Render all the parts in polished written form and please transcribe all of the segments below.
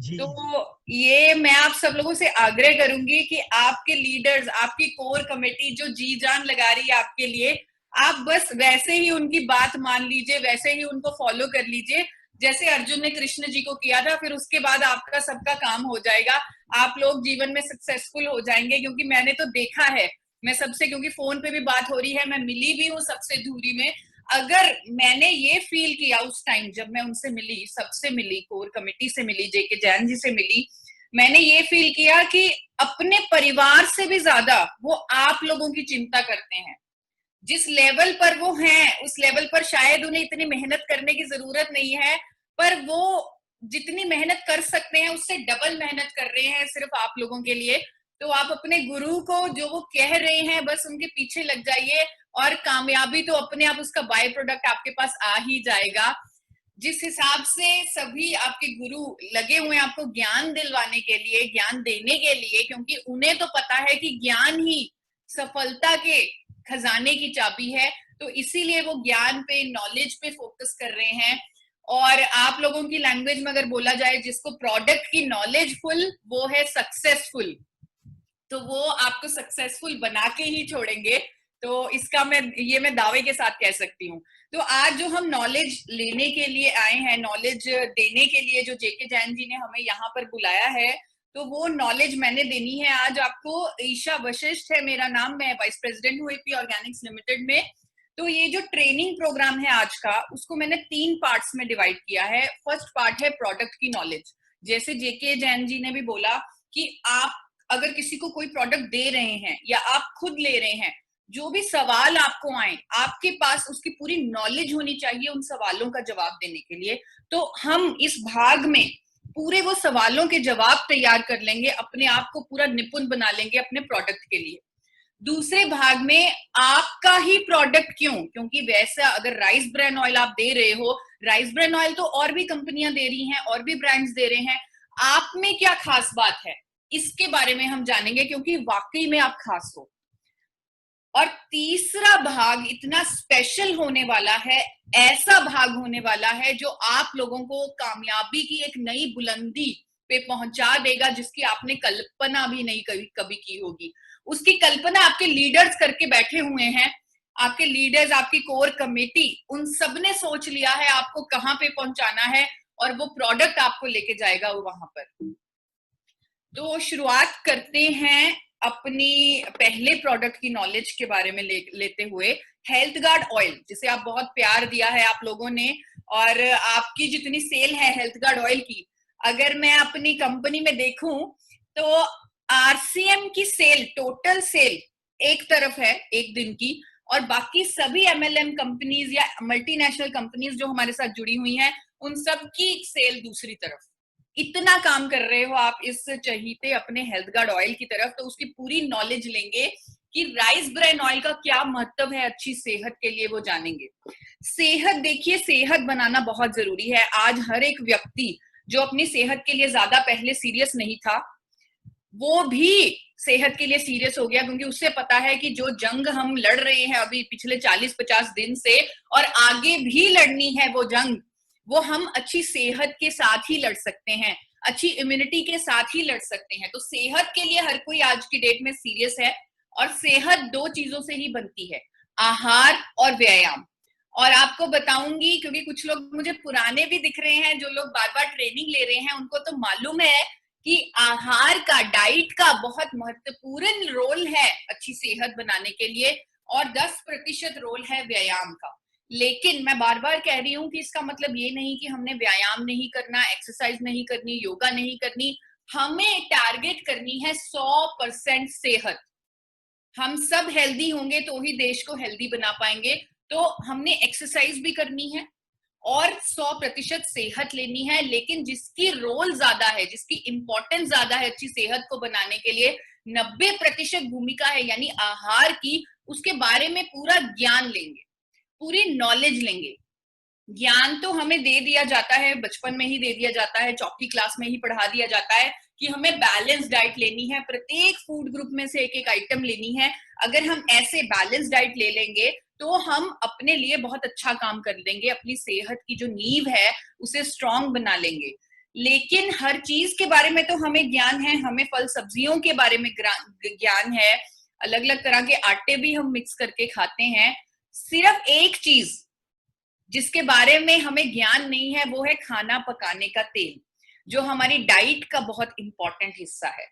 जी तो जी। ये मैं आप सब लोगों से आग्रह करूंगी कि आपके लीडर्स, आपकी कोर कमेटी जो जी जान लगा रही है आपके लिए, आप बस वैसे ही उनकी बात मान लीजिए, वैसे ही उनको फॉलो कर लीजिए जैसे अर्जुन ने कृष्ण जी को किया था। फिर उसके बाद आपका सबका काम हो जाएगा, आप लोग जीवन में सक्सेसफुल हो जाएंगे। क्योंकि मैंने तो देखा है, मैं सबसे, क्योंकि फोन पे भी बात हो रही है, मैं मिली भी हूँ सबसे दूरी में। अगर मैंने ये फील किया उस टाइम जब मैं उनसे मिली, सबसे मिली, कोर कमेटी से मिली, जेके जैन जी से मिली, मैंने ये फील किया कि अपने परिवार से भी ज्यादा वो आप लोगों की चिंता करते हैं। जिस लेवल पर वो हैं उस लेवल पर शायद उन्हें इतनी मेहनत करने की जरूरत नहीं है, पर वो जितनी मेहनत कर सकते हैं उससे डबल मेहनत कर रहे हैं सिर्फ आप लोगों के लिए। तो आप अपने गुरु को जो वो कह रहे हैं बस उनके पीछे लग जाइए, और कामयाबी तो अपने आप उसका बाय प्रोडक्ट आपके पास आ ही जाएगा। जिस हिसाब से सभी आपके गुरु लगे हुए हैं आपको ज्ञान दिलवाने के लिए, ज्ञान देने के लिए, क्योंकि उन्हें तो पता है कि ज्ञान ही सफलता के खजाने की चाबी है, तो इसीलिए वो ज्ञान पे, नॉलेज पे फोकस कर रहे हैं। और आप लोगों की लैंग्वेज में अगर बोला जाए, जिसको प्रोडक्ट की नॉलेज फुल, वो है सक्सेसफुल। तो वो आपको सक्सेसफुल बना के ही छोड़ेंगे। तो इसका मैं दावे के साथ कह सकती हूँ। तो आज जो हम नॉलेज लेने के लिए आए हैं, नॉलेज देने के लिए जो जेके जैन जी ने हमें यहाँ पर बुलाया है, तो वो नॉलेज मैंने देनी है आज आपको। ईशा वशिष्ठ है मेरा नाम, मैं वाइस प्रेसिडेंट हूँ एपी ऑर्गेनिक्स लिमिटेड में। तो ये जो ट्रेनिंग प्रोग्राम है आज का, उसको मैंने 3 पार्ट्स में डिवाइड किया है। फर्स्ट पार्ट है प्रोडक्ट की नॉलेज। जैसे जेके जैन जी ने भी बोला कि आप अगर किसी को कोई प्रोडक्ट दे रहे हैं या आप खुद ले रहे हैं, जो भी सवाल आपको आए, आपके पास उसकी पूरी नॉलेज होनी चाहिए उन सवालों का जवाब देने के लिए। तो हम इस भाग में पूरे वो सवालों के जवाब तैयार कर लेंगे, अपने आप को पूरा निपुण बना लेंगे अपने प्रोडक्ट के लिए। दूसरे भाग में आपका ही प्रोडक्ट क्यों, क्योंकि वैसा अगर राइस ब्रांड ऑयल आप दे रहे हो, राइस ब्रांड ऑयल तो और भी कंपनियां दे रही हैं, और भी ब्रांड्स दे रहे हैं, आप में क्या खास बात है, इसके बारे में हम जानेंगे, क्योंकि वाकई में आप खास हो। और तीसरा भाग इतना स्पेशल होने वाला है, ऐसा भाग होने वाला है जो आप लोगों को कामयाबी की एक नई बुलंदी पे पहुंचा देगा, जिसकी आपने कल्पना भी नहीं कभी की होगी। उसकी कल्पना आपके लीडर्स करके बैठे हुए हैं। आपके लीडर्स, आपकी कोर कमेटी, उन सब ने सोच लिया है आपको कहाँ पे पहुंचाना है, और वो प्रोडक्ट आपको लेके जाएगा वो वहां पर। तो शुरुआत करते हैं अपनी पहले प्रोडक्ट की नॉलेज के बारे में लेते हुए। हेल्थ गार्ड ऑयल, जिसे आप बहुत प्यार दिया है आप लोगों ने, और आपकी जितनी सेल है हेल्थ गार्ड ऑयल की, अगर मैं अपनी कंपनी में देखूं तो आरसीएम की सेल, टोटल सेल एक तरफ है एक दिन की, और बाकी सभी एमएलएम कंपनीज या मल्टीनेशनल कंपनीज जो हमारे साथ जुड़ी हुई हैं, उन सब की सेल दूसरी तरफ। इतना काम कर रहे हो आप इस चहीते अपने हेल्थ गार्ड ऑयल की तरफ, तो उसकी पूरी नॉलेज लेंगे कि राइस ब्रान ऑयल का क्या महत्व है अच्छी सेहत के लिए, वो जानेंगे। सेहत, देखिए सेहत बनाना बहुत जरूरी है। आज हर एक व्यक्ति जो अपनी सेहत के लिए ज्यादा पहले सीरियस नहीं था, वो भी सेहत के लिए सीरियस हो गया, क्योंकि उससे पता है कि जो जंग हम लड़ रहे हैं अभी पिछले 40-50 दिन से, और आगे भी लड़नी है वो जंग, वो हम अच्छी सेहत के साथ ही लड़ सकते हैं, अच्छी इम्यूनिटी के साथ ही लड़ सकते हैं। तो सेहत के लिए हर कोई आज की डेट में सीरियस है। और सेहत 2 चीजों से ही बनती है, आहार और व्यायाम। और आपको बताऊंगी, क्योंकि कुछ लोग मुझे पुराने भी दिख रहे हैं, जो लोग बार बार ट्रेनिंग ले रहे हैं, उनको तो मालूम है कि आहार का, डाइट का बहुत महत्वपूर्ण रोल है अच्छी सेहत बनाने के लिए, और 10% रोल है व्यायाम का। लेकिन मैं बार बार कह रही हूँ कि इसका मतलब ये नहीं कि हमने व्यायाम नहीं करना, एक्सरसाइज नहीं करनी, योगा नहीं करनी। हमें टारगेट करनी है 100% सेहत। हम सब हेल्दी होंगे तो ही देश को हेल्दी बना पाएंगे। तो हमने एक्सरसाइज भी करनी है और 100% सेहत लेनी है। लेकिन जिसकी रोल ज्यादा है, जिसकी इंपॉर्टेंस ज्यादा है अच्छी सेहत को बनाने के लिए, 90% भूमिका है यानी आहार की, उसके बारे में पूरा ज्ञान लेंगे, पूरी नॉलेज लेंगे। ज्ञान तो हमें दे दिया जाता है, बचपन में ही दे दिया जाता है, चौथी क्लास में ही पढ़ा दिया जाता है कि हमें बैलेंस डाइट लेनी है, प्रत्येक फूड ग्रुप में से एक एक आइटम लेनी है। अगर हम ऐसे बैलेंस डाइट ले लेंगे तो हम अपने लिए बहुत अच्छा काम कर लेंगे, अपनी सेहत की जो नींव है उसे स्ट्रांग बना लेंगे। लेकिन हर चीज के बारे में तो हमें ज्ञान है, हमें फल सब्जियों के बारे में ज्ञान है, अलग अलग तरह के आटे भी हम मिक्स करके खाते हैं। सिर्फ एक चीज जिसके बारे में हमें ज्ञान नहीं है वो है खाना पकाने का तेल, जो हमारी डाइट का बहुत इंपॉर्टेंट हिस्सा है।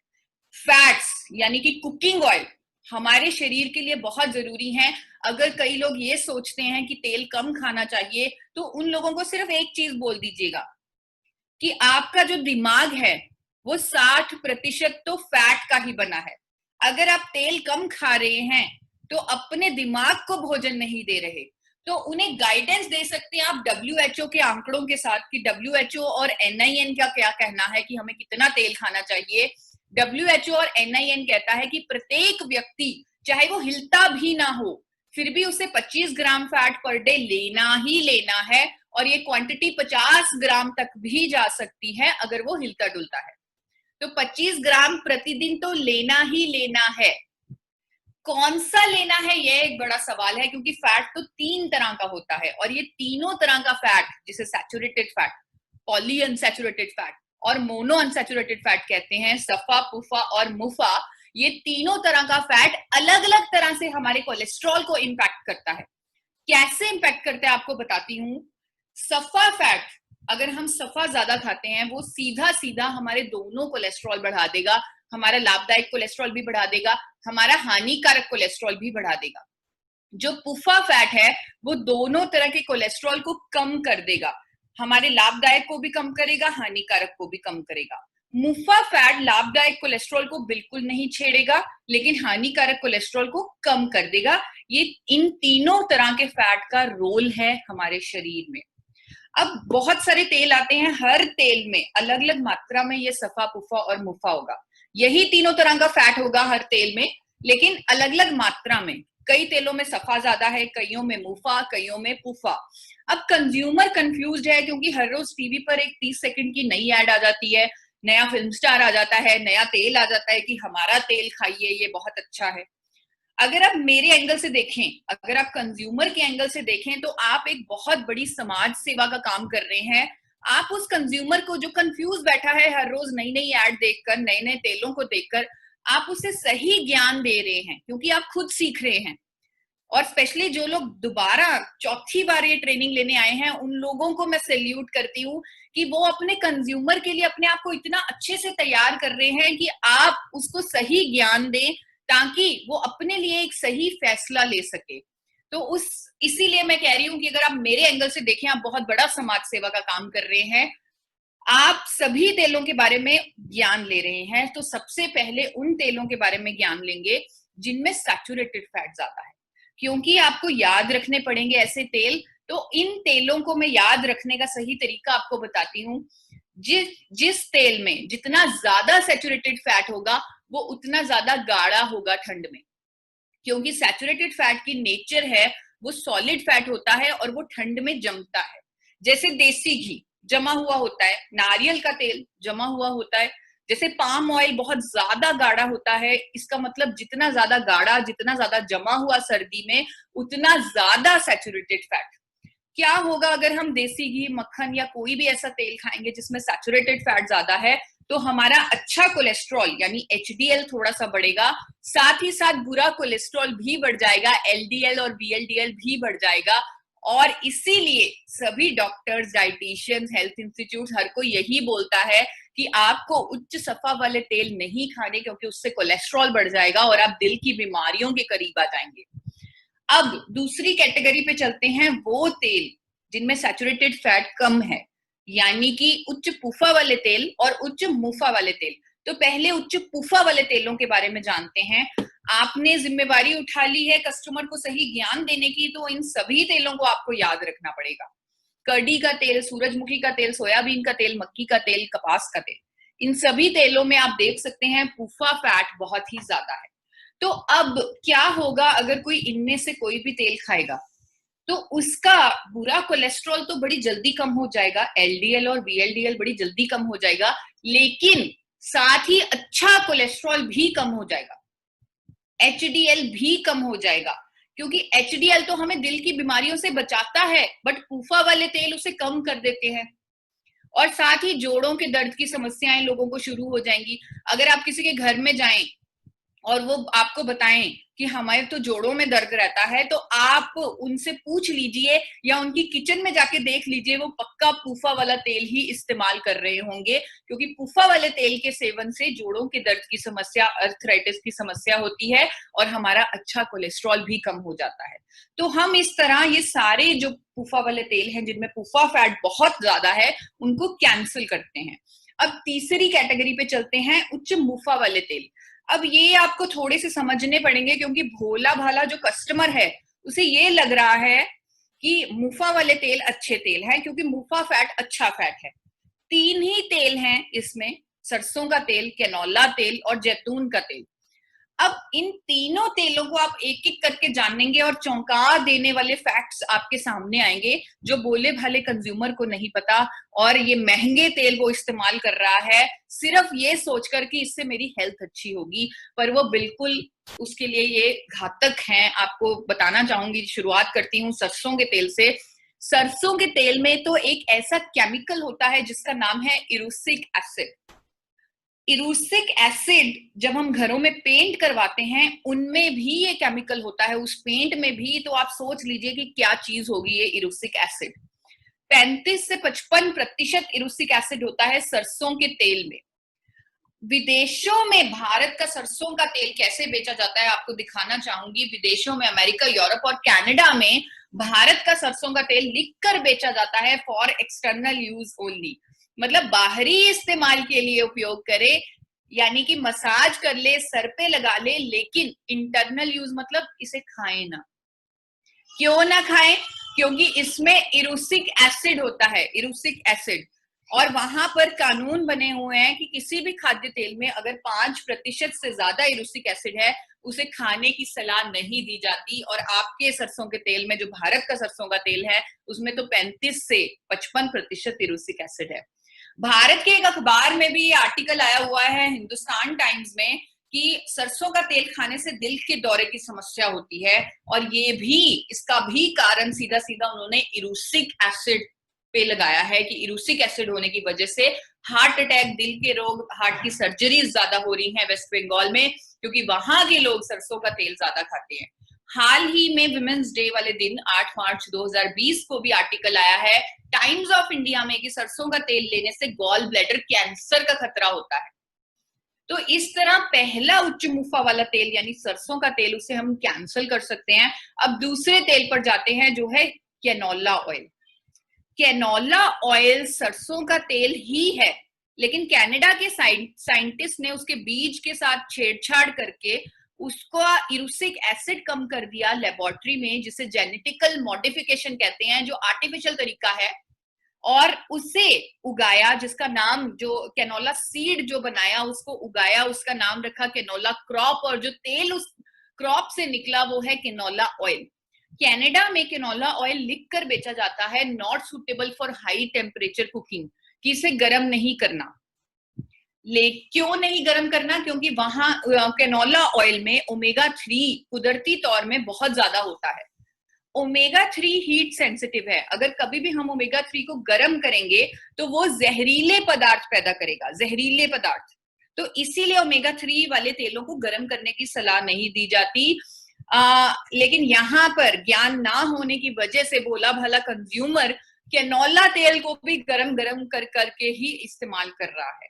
फैट्स यानी कि कुकिंग ऑयल हमारे शरीर के लिए बहुत जरूरी है। अगर कई लोग ये सोचते हैं कि तेल कम खाना चाहिए, तो उन लोगों को सिर्फ एक चीज बोल दीजिएगा कि आपका जो दिमाग है वो 60% तो फैट का ही बना है। अगर आप तेल कम खा रहे हैं तो अपने दिमाग को भोजन नहीं दे रहे। तो उन्हें गाइडेंस दे सकते हैं आप WHO के आंकड़ों के साथ कि WHO और NIN का क्या कहना है कि हमें कितना तेल खाना चाहिए। WHO और NIN कहता है कि प्रत्येक व्यक्ति चाहे वो हिलता भी ना हो फिर भी उसे 25 ग्राम फैट पर डे लेना ही लेना है, और ये क्वांटिटी 50 ग्राम तक भी जा सकती है अगर वो हिलता डुलता है। तो 25 ग्राम प्रतिदिन तो लेना ही लेना है। कौन सा लेना है ये एक बड़ा सवाल है, क्योंकि फैट तो 3 तरह का होता है, और ये तीनों तरह का फैट जिसे saturated fat, poly unsaturated fat और मोनो अनसैचुरेटेड फैट कहते हैं, सफा, पुफा और मुफा, ये तीनों तरह का फैट अलग अलग तरह से हमारे कोलेस्ट्रॉल को इंपैक्ट करता है। कैसे इंपैक्ट करता है आपको बताती हूँ। सफा फैट, अगर हम सफा ज्यादा खाते हैं वो सीधा सीधा हमारे दोनों कोलेस्ट्रॉल बढ़ा देगा, हमारा लाभदायक कोलेस्ट्रॉल भी बढ़ा देगा, हमारा हानिकारक कोलेस्ट्रॉल भी बढ़ा देगा। जो पुफा फैट है वो दोनों तरह के कोलेस्ट्रॉल को कम कर देगा, हमारे लाभदायक को भी कम करेगा, हानिकारक को भी कम करेगा। मुफा फैट लाभदायक कोलेस्ट्रॉल को बिल्कुल नहीं छेड़ेगा लेकिन हानिकारक कोलेस्ट्रॉल को कम कर देगा। ये इन तीनों तरह के फैट का रोल है हमारे शरीर में। अब बहुत सारे तेल आते हैं, हर तेल में अलग अलग मात्रा में ये सफा, पुफा और मुफा होगा। यही तीनों तरह का फैट होगा हर तेल में, लेकिन अलग अलग मात्रा में। कई तेलों में सफा ज्यादा है, कईयों में मुफा, कईयों में पुफा। अब कंज्यूमर कंफ्यूज्ड है क्योंकि हर रोज टीवी पर एक 30 सेकंड की नई ऐड आ जाती है, नया फिल्म स्टार आ जाता है, नया तेल आ जाता है कि हमारा तेल खाइए ये बहुत अच्छा है। अगर आप मेरे एंगल से देखें, अगर आप कंज्यूमर के एंगल से देखें, तो आप एक बहुत बड़ी समाज सेवा का काम कर रहे हैं। आप उस कंज्यूमर को जो कंफ्यूज बैठा है हर रोज नई नई ऐड देखकर, नए नए तेलों को देखकर, आप उसे सही ज्ञान दे रहे हैं क्योंकि आप खुद सीख रहे हैं। और स्पेशली जो लोग दोबारा चौथी बार ये ट्रेनिंग लेने आए हैं, उन लोगों को मैं सैल्यूट करती हूँ कि वो अपने कंज्यूमर के लिए अपने आप को इतना अच्छे से तैयार कर रहे हैं कि आप उसको सही ज्ञान दें ताकि वो अपने लिए एक सही फैसला ले सके। तो इसीलिए मैं कह रही हूँ कि अगर आप मेरे एंगल से देखें, आप बहुत बड़ा समाज सेवा का काम कर रहे हैं। आप सभी तेलों के बारे में ज्ञान ले रहे हैं, तो सबसे पहले उन तेलों के बारे में ज्ञान लेंगे जिनमें सैचुरेटेड फैट ज्यादा है, क्योंकि आपको याद रखने पड़ेंगे ऐसे तेल। तो इन तेलों को मैं याद रखने का सही तरीका आपको बताती हूँ। जिस तेल में जितना ज्यादा सैचुरेटेड फैट होगा वो उतना ज्यादा गाढ़ा होगा ठंड में, क्योंकि सैचुरेटेड फैट की नेचर है वो सॉलिड फैट होता है और वो ठंड में जमता है। जैसे देसी घी जमा हुआ होता है, नारियल का तेल जमा हुआ होता है, जैसे पाम ऑयल बहुत ज्यादा गाढ़ा होता है। इसका मतलब जितना ज्यादा गाढ़ा, जितना ज्यादा जमा हुआ सर्दी में, उतना ज्यादा सैचुरेटेड फैट। क्या होगा अगर हम देसी घी, मक्खन या कोई भी ऐसा तेल खाएंगे जिसमें सैचुरेटेड फैट ज्यादा है, तो हमारा अच्छा कोलेस्ट्रॉल यानी HDL थोड़ा सा बढ़ेगा, साथ ही साथ बुरा कोलेस्ट्रॉल भी बढ़ जाएगा, LDL और VLDL भी बढ़ जाएगा। और इसीलिए सभी डॉक्टर्स, डाइटिशियंस, हेल्थ इंस्टीट्यूट हर कोई यही बोलता है कि आपको उच्च सफा वाले तेल नहीं खाने, क्योंकि उससे कोलेस्ट्रॉल बढ़ जाएगा और आप दिल की बीमारियों के करीब आ जाएंगे। अब दूसरी कैटेगरी पे चलते हैं, वो तेल जिनमें सैचुरेटेड फैट कम है, यानी कि उच्च पुफा वाले तेल और उच्च मुफा वाले तेल। तो पहले उच्च पुफा वाले तेलों के बारे में जानते हैं। आपने जिम्मेवारी उठा ली है कस्टमर को सही ज्ञान देने की, तो इन सभी तेलों को आपको याद रखना पड़ेगा। कड़ी का तेल, सूरजमुखी का तेल, सोयाबीन का तेल, मक्की का तेल, कपास का तेल, इन सभी तेलों में आप देख सकते हैं पुफा फैट बहुत ही ज्यादा है। तो अब क्या होगा अगर कोई इनमें से कोई भी तेल खाएगा, तो उसका बुरा कोलेस्ट्रॉल तो बड़ी जल्दी कम हो जाएगा, LDL और VLDL बड़ी जल्दी कम हो जाएगा, लेकिन साथ ही अच्छा कोलेस्ट्रॉल भी कम हो जाएगा, HDL भी कम हो जाएगा, क्योंकि HDL तो हमें दिल की बीमारियों से बचाता है, बट पूफा वाले तेल उसे कम कर देते हैं। और साथ ही जोड़ों के दर्द की समस्याएं लोगों को शुरू हो जाएंगी। अगर आप किसी के घर में जाएं और वो आपको बताएं कि हमारे तो जोड़ों में दर्द रहता है, तो आप उनसे पूछ लीजिए या उनकी किचन में जाके देख लीजिए, वो पक्का पूफा वाला तेल ही इस्तेमाल कर रहे होंगे, क्योंकि पूफा वाले तेल के सेवन से जोड़ों के दर्द की समस्या, अर्थराइटिस की समस्या होती है और हमारा अच्छा कोलेस्ट्रॉल भी कम हो जाता है। तो हम इस तरह ये सारे जो पूफा वाले तेल हैं जिनमें पूफा फैट बहुत ज्यादा है, उनको कैंसिल करते हैं। अब तीसरी कैटेगरी पे चलते हैं, उच्च मुफा वाले तेल। अब ये आपको थोड़े से समझने पड़ेंगे, क्योंकि भोला भाला जो कस्टमर है उसे ये लग रहा है कि मुफा वाले तेल अच्छे तेल हैं, क्योंकि मुफा फैट अच्छा फैट है। 3 ही तेल हैं इसमें, सरसों का तेल, कैनोला तेल और जैतून का तेल। अब इन तीनों तेलों को आप एक एक करके जानेंगे और चौंका देने वाले फैक्ट्स आपके सामने आएंगे जो बोले भाले कंज्यूमर को नहीं पता, और ये महंगे तेल वो इस्तेमाल कर रहा है सिर्फ ये सोचकर कि इससे मेरी हेल्थ अच्छी होगी, पर वो बिल्कुल उसके लिए ये घातक हैं। आपको बताना चाहूंगी, शुरुआत करती हूँ सरसों के तेल से। सरसों के तेल में तो एक ऐसा केमिकल होता है जिसका नाम है इरूसिक एसिड। इरूसिक एसिड जब हम घरों में पेंट करवाते हैं उनमें भी ये केमिकल होता है, उस पेंट में भी। तो आप सोच लीजिए कि क्या चीज होगी ये इरूसिक एसिड। 35 से 55% इरूसिक एसिड होता है सरसों के तेल में। विदेशों में भारत का सरसों का तेल कैसे बेचा जाता है आपको दिखाना चाहूंगी। विदेशों में, अमेरिका, यूरोप और कनाडा में भारत का सरसों का तेल लिखकर बेचा जाता है फॉर एक्सटर्नल यूज ओनली, मतलब बाहरी इस्तेमाल के लिए उपयोग करे, यानी कि मसाज कर ले, सर पे लगा ले, लेकिन इंटरनल यूज मतलब इसे खाएं ना। क्यों ना खाएं? क्योंकि इसमें इरूसिक एसिड होता है, इरूसिक एसिड। और वहां पर कानून बने हुए हैं कि किसी भी खाद्य तेल में अगर 5% से ज्यादा इरूसिक एसिड है उसे खाने की सलाह नहीं दी जाती। और आपके सरसों के तेल में, जो भारत का सरसों का तेल है, उसमें तो 35 से 55% इरूसिक एसिड है। भारत के एक अखबार में भी ये आर्टिकल आया हुआ है, हिंदुस्तान टाइम्स में, कि सरसों का तेल खाने से दिल के दौरे की समस्या होती है। और ये भी, इसका भी कारण सीधा सीधा उन्होंने इरूसिक एसिड पे लगाया है कि इरूसिक एसिड होने की वजह से हार्ट अटैक, दिल के रोग, हार्ट की सर्जरीज ज्यादा हो रही हैं वेस्ट बंगाल में, क्योंकि वहां के लोग सरसों का तेल ज्यादा खाते हैं। हाल ही में विमेंस डे वाले दिन 8 मार्च 2020 को भी आर्टिकल आया है टाइम्स ऑफ इंडिया में कि सरसों का तेल लेने से गॉल ब्लैडर कैंसर का खतरा होता है। तो इस तरह पहला उच्च मुफा वाला तेल यानी सरसों का तेल, उसे हम कैंसिल कर सकते हैं। अब दूसरे तेल पर जाते हैं जो है कैनोला ऑयल। कैनोला ऑयल सरसों का तेल ही है, लेकिन कनाडा के साइंटिस्ट ने उसके बीज के साथ छेड़छाड़ करके उसको इरूसिक एसिड कम कर दिया लेबोरेटरी में, जिसे जेनेटिकल मॉडिफिकेशन कहते हैं, जो आर्टिफिशियल तरीका है, और उसे उगाया, जिसका नाम, जो कैनोला सीड जो बनाया उसको उगाया, उसका नाम रखा कैनोला क्रॉप, और जो तेल उस क्रॉप से निकला वो है कैनोला ऑयल। कनाडा में कैनोला ऑयल लिखकर बेचा जाता है not suitable for high temperature cooking, कि इसे गर्म नहीं करना। क्यों नहीं गर्म करना? क्योंकि वहां कैनोला ऑयल में ओमेगा 3 कुदरती तौर में बहुत ज्यादा होता है। ओमेगा 3 हीट सेंसिटिव है, अगर कभी भी हम ओमेगा 3 को गर्म करेंगे तो वो जहरीले पदार्थ पैदा करेगा, जहरीले पदार्थ। तो इसीलिए ओमेगा 3 वाले तेलों को गर्म करने की सलाह नहीं दी जाती। लेकिन यहाँ पर ज्ञान ना होने की वजह से भोला भाला कंज्यूमर कैनोला तेल को भी गरम गरम कर करके ही इस्तेमाल कर रहा है।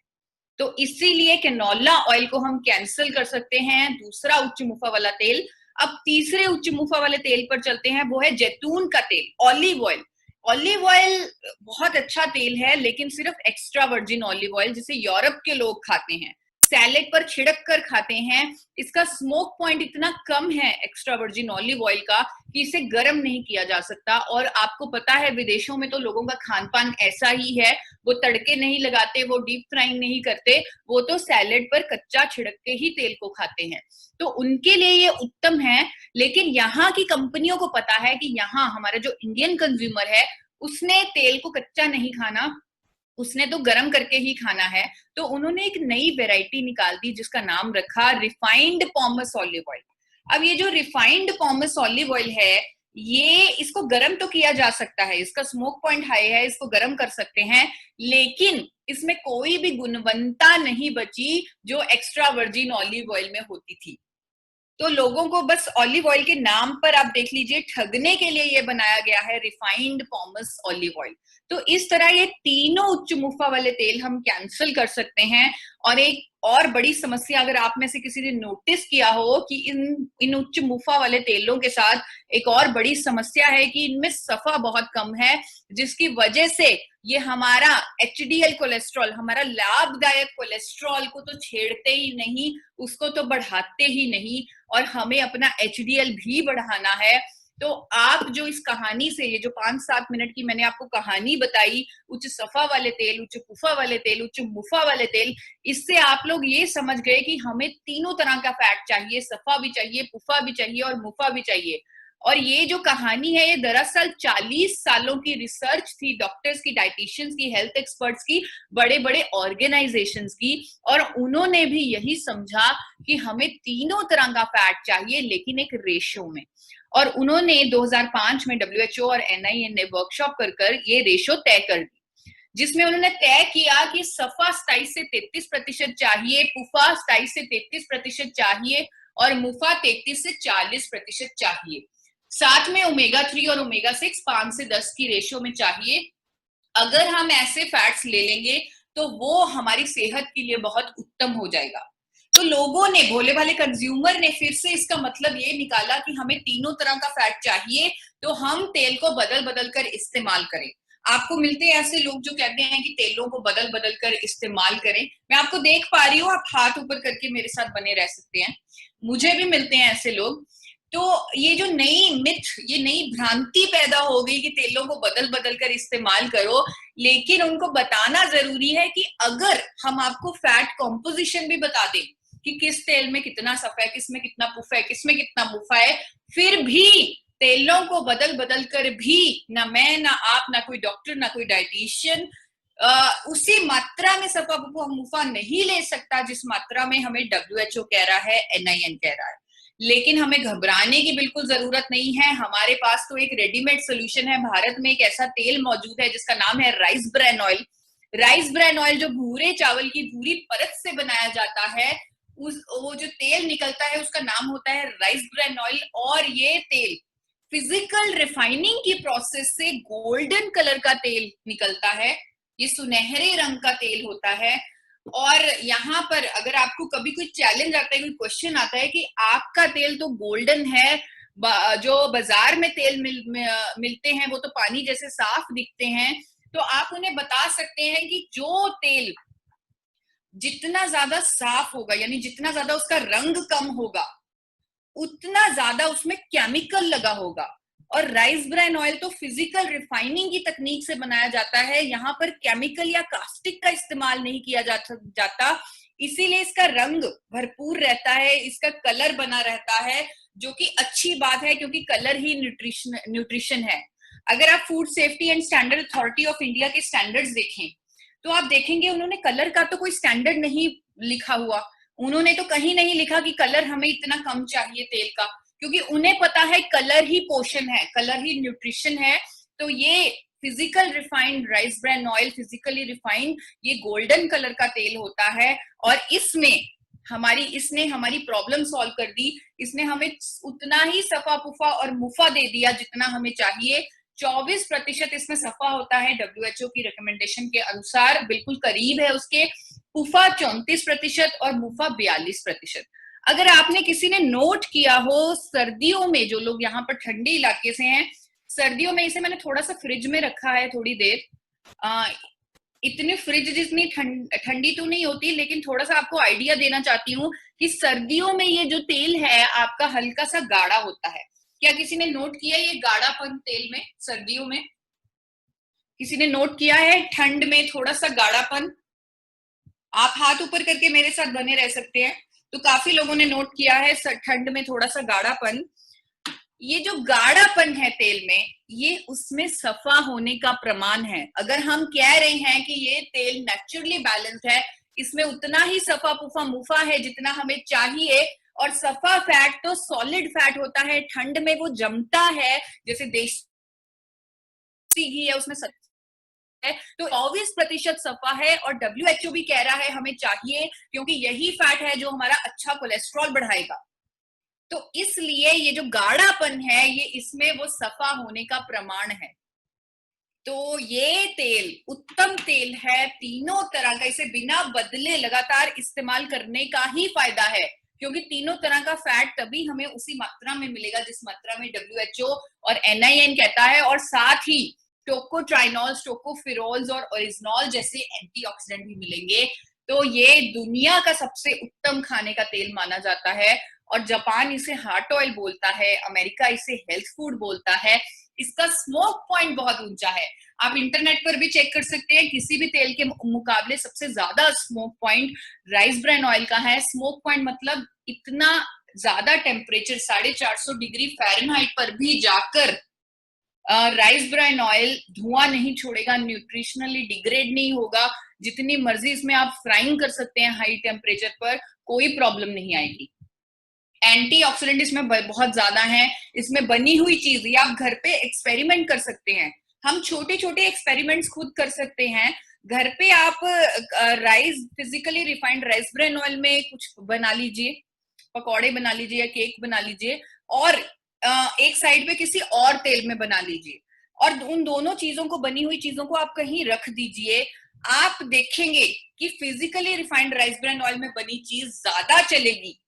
तो इसीलिए कैनोला ऑयल को हम कैंसिल कर सकते हैं, दूसरा उच्च मुफा वाला तेल। अब तीसरे उच्च मुफा वाले तेल पर चलते हैं, वो है जैतून का तेल, ऑलिव ऑयल। ऑलिव ऑयल बहुत अच्छा तेल है, लेकिन सिर्फ एक्स्ट्रा वर्जिन ऑलिव ऑयल, जिसे यूरोप के लोग खाते हैं, सैलेड पर छिड़क कर खाते हैं। इसका स्मोक पॉइंट इतना कम है एक्स्ट्रा वर्जिन ऑलिव ऑयल का कि इसे गर्म नहीं किया जा सकता। और आपको पता है विदेशों में तो लोगों का खान पान ऐसा ही है, वो तड़के नहीं लगाते, वो डीप फ्राइंग नहीं करते, वो तो सैलेड पर कच्चा छिड़क के ही तेल को खाते हैं। तो उनके लिए ये उत्तम है। लेकिन यहाँ की कंपनियों को पता है कि यहाँ हमारा जो इंडियन कंज्यूमर है उसने तेल को कच्चा नहीं खाना, उसने तो गर्म करके ही खाना है। तो उन्होंने एक नई वेराइटी निकाल दी जिसका नाम रखा रिफाइंड पॉमस ऑलिव ऑयल। अब ये जो रिफाइंड पॉमस ऑलिव ऑयल है, ये इसको गर्म तो किया जा सकता है, इसका स्मोक पॉइंट हाई है, इसको गर्म कर सकते हैं, लेकिन इसमें कोई भी गुणवत्ता नहीं बची जो एक्स्ट्रा वर्जिन ऑलिव ऑयल में होती थी। तो लोगों को बस ऑलिव ऑयल के नाम पर आप देख लीजिए ठगने के लिए ये बनाया गया है रिफाइंड पॉमस ऑलिव ऑयल। तो इस तरह ये तीनों उच्च मुफ्फा वाले तेल हम कैंसिल कर सकते हैं। और एक और बड़ी समस्या, अगर आप में से किसी ने नोटिस किया हो कि इन उच्च मुफ्फा वाले तेलों के साथ एक और बड़ी समस्या है कि इनमें सफा बहुत कम है, जिसकी वजह से ये हमारा एचडीएल कोलेस्ट्रॉल, हमारा लाभदायक कोलेस्ट्रॉल को तो छेड़ते ही नहीं, उसको तो बढ़ाते ही नहीं, और हमें अपना एचडीएल भी बढ़ाना है। तो आप जो इस कहानी से, ये जो 5-7 मिनट की मैंने आपको कहानी बताई, उच्च सफा वाले तेल, उच्च पुफा वाले तेल, उच्च मुफा वाले तेल, इससे आप लोग ये समझ गए कि हमें तीनों तरह का फैट चाहिए, सफा भी चाहिए, पुफा भी चाहिए और मुफा भी चाहिए। और ये जो कहानी है, ये दरअसल 40 सालों की रिसर्च थी, डॉक्टर्स की, डाइटिशियंस की, हेल्थ एक्सपर्ट्स की, बड़े बड़े ऑर्गेनाइजेशंस की, और उन्होंने भी यही समझा कि हमें तीनों तरह का फैट चाहिए, लेकिन एक रेशो में। और उन्होंने 2005 में WHO और NIN ने वर्कशॉप कर ये रेशो तय कर दी, जिसमें उन्होंने तय किया कि सफा 27 से 33% चाहिए, पुफा 27 से 33% चाहिए, और मुफा 33 से 40% चाहिए। साथ में ओमेगा 3 और ओमेगा 6 5 से 10 की रेशो में चाहिए। अगर हम ऐसे फैट्स ले लेंगे तो वो हमारी सेहत के लिए बहुत उत्तम हो जाएगा। तो लोगों ने, भोले भाले कंज्यूमर ने फिर से इसका मतलब ये निकाला कि हमें तीनों तरह का फैट चाहिए, तो हम तेल को बदल बदल कर इस्तेमाल करें। आपको मिलते हैं ऐसे लोग जो कहते हैं कि तेलों को बदल बदल कर इस्तेमाल करें। मैं आपको देख पा रही हूँ, आप हाथ ऊपर करके मेरे साथ बने रह सकते हैं। मुझे भी मिलते हैं ऐसे लोग। तो ये जो नई मिथ, ये नई भ्रांति पैदा हो गई कि तेलों को बदल बदल कर इस्तेमाल करो, लेकिन उनको बताना जरूरी है कि अगर हम आपको फैट कॉम्पोजिशन भी बता दें कि किस तेल में कितना सफा है, किस में कितना पुफा है, किस में कितना मुफा है, फिर भी तेलों को बदल बदल कर भी ना मैं, ना आप, ना कोई डॉक्टर, ना कोई डाइटिशियन उसी मात्रा में सफा पुफा मुफा नहीं ले सकता जिस मात्रा में हमें WHO कह रहा है, NIN कह रहा है। लेकिन हमें घबराने की बिल्कुल जरूरत नहीं है। हमारे पास तो एक रेडीमेड सोल्यूशन है। भारत में एक ऐसा तेल मौजूद है जिसका नाम है rice bran oil. Rice bran oil जो भूरे चावल की भूरी परत से बनाया जाता है, वो जो तेल निकलता है उसका नाम होता है राइस ब्रैन ऑयल। और ये तेल फिजिकल रिफाइनिंग की प्रोसेस से गोल्डन कलर का तेल निकलता है, ये सुनहरे रंग का तेल होता है। और यहाँ पर अगर आपको कभी कोई चैलेंज आता है, कोई क्वेश्चन आता है कि आपका तेल तो गोल्डन है, जो बाजार में तेल मिलते हैं वो तो पानी जैसे साफ दिखते हैं, तो आप उन्हें बता सकते हैं कि जो तेल जितना ज्यादा साफ होगा, यानी जितना ज्यादा उसका रंग कम होगा, उतना ज्यादा उसमें केमिकल लगा होगा। और राइस ब्रैन ऑयल तो फिजिकल रिफाइनिंग की तकनीक से बनाया जाता है, यहाँ पर केमिकल या कास्टिक का इस्तेमाल नहीं किया जाता, इसीलिए इसका रंग भरपूर रहता है, इसका कलर बना रहता है, जो कि अच्छी बात है क्योंकि कलर ही न्यूट्रिशन है। अगर आप food safety and standard authority of India के स्टैंडर्ड्स देखें तो आप देखेंगे उन्होंने कलर का तो कोई स्टैंडर्ड नहीं लिखा हुआ। उन्होंने तो कहीं नहीं लिखा कि कलर हमें इतना कम चाहिए तेल का, क्योंकि उन्हें पता है कलर ही पोषण है, कलर ही न्यूट्रिशन है। तो ये physical refined rice bran oil, physically refined, ये गोल्डन कलर का तेल होता है। और इसने हमारी प्रॉब्लम सॉल्व कर दी। इसने हमें उतना ही सफा पुफा और मुफा दे दिया जितना हमें चाहिए। 24% इसमें सफा होता है WHO की रिकमेंडेशन के अनुसार, बिल्कुल करीब है उसके। पुफा 34% और मुफा 42%। अगर आपने किसी ने नोट किया हो, सर्दियों में जो लोग यहाँ पर ठंडे इलाके से हैं, सर्दियों में इसे मैंने थोड़ा सा फ्रिज में रखा है थोड़ी देर। इतनी फ्रिज जितनी ठंडी तो नहीं होती, लेकिन थोड़ा सा आपको आइडिया देना चाहती हूँ कि सर्दियों में ये जो तेल है आपका हल्का सा गाढ़ा होता है। क्या किसी ने नोट किया ये गाढ़ापन तेल में सर्दियों में? किसी ने नोट किया है ठंड में थोड़ा सा गाढ़ापन? आप हाथ ऊपर करके मेरे साथ बने रह सकते हैं। तो काफी लोगों ने नोट किया है ठंड में थोड़ा सा गाढ़ापन। ये जो गाढ़ापन है तेल में, ये उसमें सफा होने का प्रमाण है। अगर हम कह रहे हैं कि ये तेल नेचुरली बैलेंस्ड है, इसमें उतना ही सफा पुफा मुफा है जितना हमें चाहिए, और सफा फैट तो सॉलिड फैट होता है, ठंड में वो जमता है, जैसे देसी घी है उसमें है, तो 24% सफा है। और WHO भी कह रहा है हमें चाहिए, क्योंकि यही फैट है जो हमारा अच्छा कोलेस्ट्रॉल बढ़ाएगा। तो इसलिए ये जो गाढ़ापन है ये इसमें वो सफा होने का प्रमाण है। तो ये तेल उत्तम तेल है, तीनों तरह का, इसे बिना बदले लगातार इस्तेमाल करने का ही फायदा है, क्योंकि तीनों तरह का फैट तभी हमें उसी मात्रा में मिलेगा जिस मात्रा में WHO और NIN कहता है। और साथ ही टोकोट्राइनॉल्स, टोकोफिरोल्स और ओरिजिनॉल जैसे एंटीऑक्सीडेंट भी मिलेंगे। तो ये दुनिया का सबसे उत्तम खाने का तेल माना जाता है। और जापान इसे हार्ट ऑयल बोलता है, अमेरिका इसे हेल्थ फूड बोलता है। इसका स्मोक पॉइंट बहुत ऊंचा है, आप इंटरनेट पर भी चेक कर सकते हैं, किसी भी तेल के मुकाबले सबसे ज्यादा smoke point rice bran oil का है। स्मोक पॉइंट मतलब इतना ज्यादा टेम्परेचर 450 डिग्री फ़ारेनहाइट पर भी जाकर राइस ब्रान ऑयल धुआं नहीं छोड़ेगा, न्यूट्रिशनली डिग्रेड नहीं होगा, जितनी मर्जी इसमें आप फ्राइंग कर सकते हैं हाई टेम्परेचर पर, कोई प्रॉब्लम नहीं आएगी। एंटीऑक्सीडेंट इसमें बहुत ज्यादा है। इसमें बनी हुई चीज, ये आप घर पे एक्सपेरिमेंट कर सकते हैं, हम छोटे छोटे एक्सपेरिमेंट्स खुद कर सकते हैं घर पे। आप rice, physically refined rice bran oil में कुछ बना लीजिए, पकौड़े बना लीजिए या केक बना लीजिए, और एक साइड पे किसी और तेल में बना लीजिए, और उन दोनों चीजों को, बनी हुई चीजों को आप कहीं रख दीजिए। आप देखेंगे कि physically refined rice bran oil में बनी चीज ज्यादा चलेगी,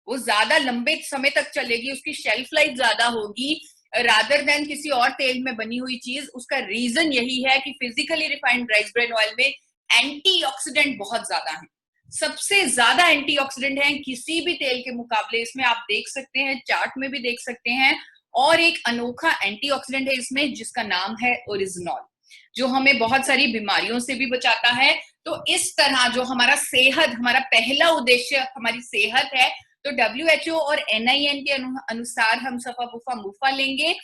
वो ज्यादा लंबे समय तक चलेगी, उसकी शेल्फ लाइफ ज्यादा होगी रादर देन किसी और तेल में बनी हुई चीज। उसका रीजन यही है कि physically refined rice bran oil में एंटीऑक्सीडेंट बहुत ज्यादा है, सबसे ज्यादा एंटीऑक्सीडेंट है किसी भी तेल के मुकाबले। इसमें आप देख सकते हैं, चार्ट में भी देख सकते हैं। और एक अनोखा एंटीऑक्सीडेंट है इसमें जिसका नाम है ओरिजिनॉल, जो हमें बहुत सारी बीमारियों से भी बचाता है। तो इस तरह जो हमारा सेहत, हमारा पहला उद्देश्य हमारी सेहत है, तो WHO और NIN के अनुसार हम सफा बुफा मुफा लेंगे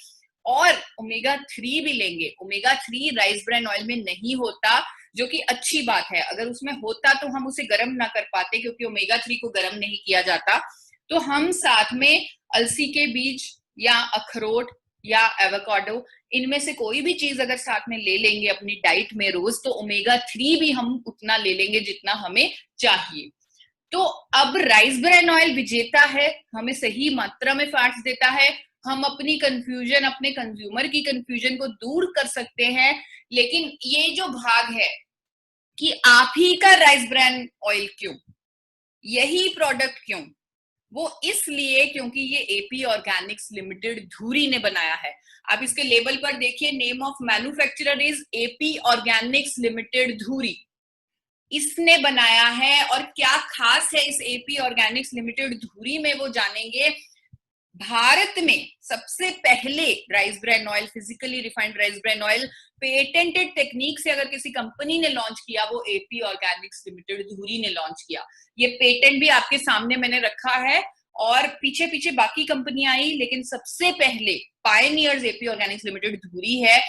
और ओमेगा 3 भी लेंगे। ओमेगा 3 राइस ब्रान ऑयल में नहीं होता, जो कि अच्छी बात है। अगर उसमें होता तो हम उसे गर्म ना कर पाते, क्योंकि ओमेगा 3 को गर्म नहीं किया जाता। तो हम साथ में अलसी के बीज या अखरोट या एवोकाडो, इनमें से कोई भी चीज अगर साथ में ले लेंगे अपनी डाइट में रोज, तो ओमेगा 3 भी हम उतना ले लेंगे जितना हमें चाहिए। तो अब राइस ब्रान ऑयल विजेता है, हमें सही मात्रा में फैट्स देता है, हम अपनी कंफ्यूजन, अपने कंज्यूमर की कंफ्यूजन को दूर कर सकते हैं। लेकिन ये जो भाग है कि आप ही का राइस ब्रान ऑयल क्यों, यही प्रोडक्ट क्यों, वो इसलिए क्योंकि ये एपी ऑर्गेनिक्स लिमिटेड धुरी ने बनाया है। आप इसके लेबल पर देखिए, name of manufacturer is AP Organics limited धुरी, इसने बनाया है। और क्या खास है इस एपी ऑर्गेनिक्स लिमिटेड धुरी में, वो जानेंगे। भारत में सबसे पहले rice bran oil, physically refined rice bran oil, patented technique से अगर किसी कंपनी ने लॉन्च किया, वो एपी ऑर्गेनिक्स लिमिटेड धुरी ने लॉन्च किया। ये पेटेंट भी आपके सामने मैंने रखा है, और पीछे पीछे बाकी कंपनियां आई, लेकिन सबसे पहले पायनियर्स एपी ऑर्गेनिक्स लिमिटेड धुरी है।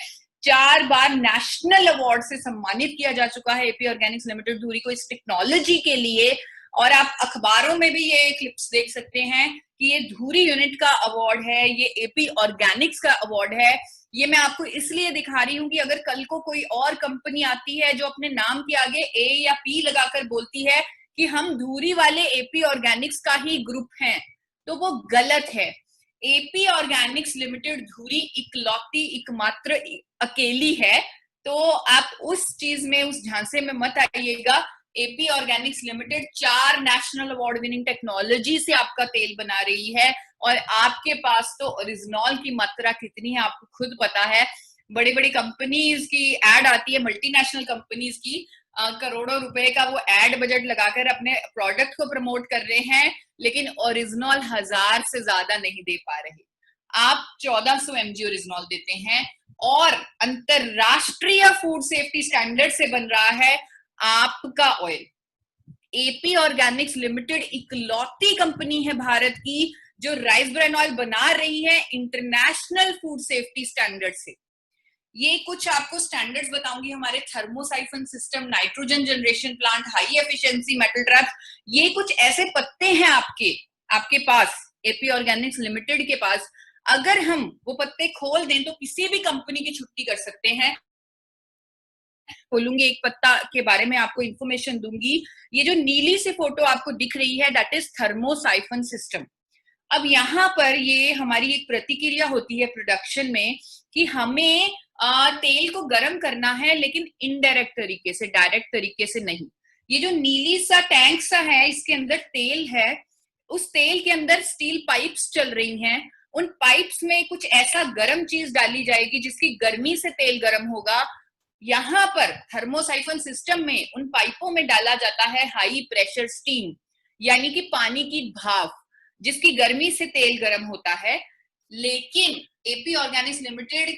4 बार नेशनल अवार्ड से सम्मानित किया जा चुका है एपी ऑर्गेनिक्स लिमिटेड धुरी को इस टेक्नोलॉजी के लिए। और आप अखबारों में भी ये क्लिप्स देख सकते हैं कि ये धुरी यूनिट का अवार्ड है, ये एपी ऑर्गेनिक्स का अवार्ड है। ये मैं आपको इसलिए दिखा रही हूँ कि अगर कल को कोई और कंपनी आती है जो अपने नाम के आगे ए या पी लगाकर बोलती है कि हम धुरी वाले एपी ऑर्गेनिक्स का ही ग्रुप हैं, तो वो गलत है। एपी ऑर्गेनिक्स लिमिटेड धुरी इकलौती, एकमात्र, अकेली है। तो आप उस चीज में, उस झांसे में मत आइएगा। AP Organics limited 4 national award winning technology से आपका तेल बना रही है, और आपके पास तो ओरिजिनॉल की मात्रा कितनी है आपको खुद पता है। बड़ी बड़ी कंपनीज की एड आती है, मल्टीनेशनल कंपनीज की, करोड़ों रुपए का वो एड बजट लगाकर अपने प्रोडक्ट को प्रमोट कर रहे हैं, लेकिन ओरिजिनॉल 1000 से ज्यादा नहीं दे पा रहे। आप 1400 mg ओरिजिनॉल देते हैं, और अंतरराष्ट्रीय फूड सेफ्टी स्टैंडर्ड से बन रहा है आपका ऑयल। एपी ऑर्गेनिक्स लिमिटेड इकलौती कंपनी है भारत की जो राइस ब्रान ऑयल बना रही है इंटरनेशनल फूड सेफ्टी स्टैंडर्ड से। ये कुछ आपको स्टैंडर्ड्स बताऊंगी, हमारे thermosiphon system, nitrogen generation plant, high efficiency metal trap, ये कुछ ऐसे पत्ते हैं आपके आपके पास, एपी ऑर्गेनिक्स लिमिटेड के पास, अगर हम वो पत्ते खोल दें तो किसी भी कंपनी की छुट्टी कर सकते हैं। खोलूंगी, एक पत्ता के बारे में आपको इंफॉर्मेशन दूंगी। ये जो नीली सी फोटो आपको दिख रही है, दैट इज थर्मोसाइफन सिस्टम। अब यहाँ पर ये हमारी एक प्रतिक्रिया होती है प्रोडक्शन में कि हमें तेल को गर्म करना है, लेकिन इनडायरेक्ट तरीके से, डायरेक्ट तरीके से नहीं। ये जो नीली सा टैंक सा है, इसके अंदर तेल है, उस तेल के अंदर स्टील पाइप्स चल रही हैं। उन पाइप्स में कुछ ऐसा गर्म चीज डाली जाएगी जिसकी गर्मी से तेल गर्म होगा। यहाँ पर थर्मोसाइफन सिस्टम में उन पाइपों में डाला जाता है हाई प्रेशर स्टीम, यानी कि पानी की भाप, जिसकी गर्मी से तेल गर्म होता है। लेकिन एपी ऑर्गेनिक्स लिमिटेड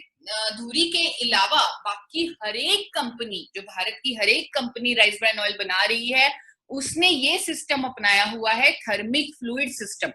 धुरी के अलावा बाकी हर एक कंपनी, जो भारत की हर एक कंपनी राइस ब्रान ऑयल बना रही है, उसने ये सिस्टम अपनाया हुआ है, thermic fluid system.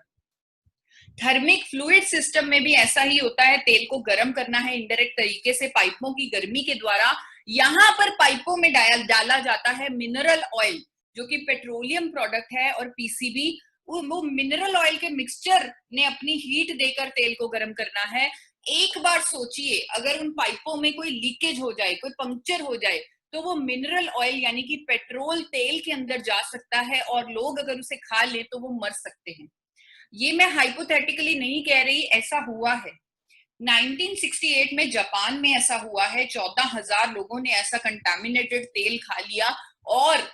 Thermic fluid system में भी ऐसा ही होता है, तेल को गर्म करना है इनडायरेक्ट तरीके से पाइपों की गर्मी के द्वारा। यहाँ पर पाइपों में डाला जाता है मिनरल ऑयल, जो कि पेट्रोलियम प्रोडक्ट है, और पीसीबी। वो मिनरल ऑयल के मिक्सचर ने अपनी हीट देकर तेल को गर्म करना है। एक बार सोचिए, अगर उन पाइपों में कोई लीकेज हो जाए, कोई पंक्चर हो जाए, तो वो मिनरल ऑयल यानी कि पेट्रोल तेल के अंदर जा सकता है, और लोग अगर उसे खा ले तो वो मर सकते हैं। ये मैं हाइपोथेटिकली नहीं कह रही, ऐसा हुआ है। 1968 में जापान में ऐसा हुआ है, 14,000 लोगों ने ऐसा कंटामिनेटेड तेल खा लिया, और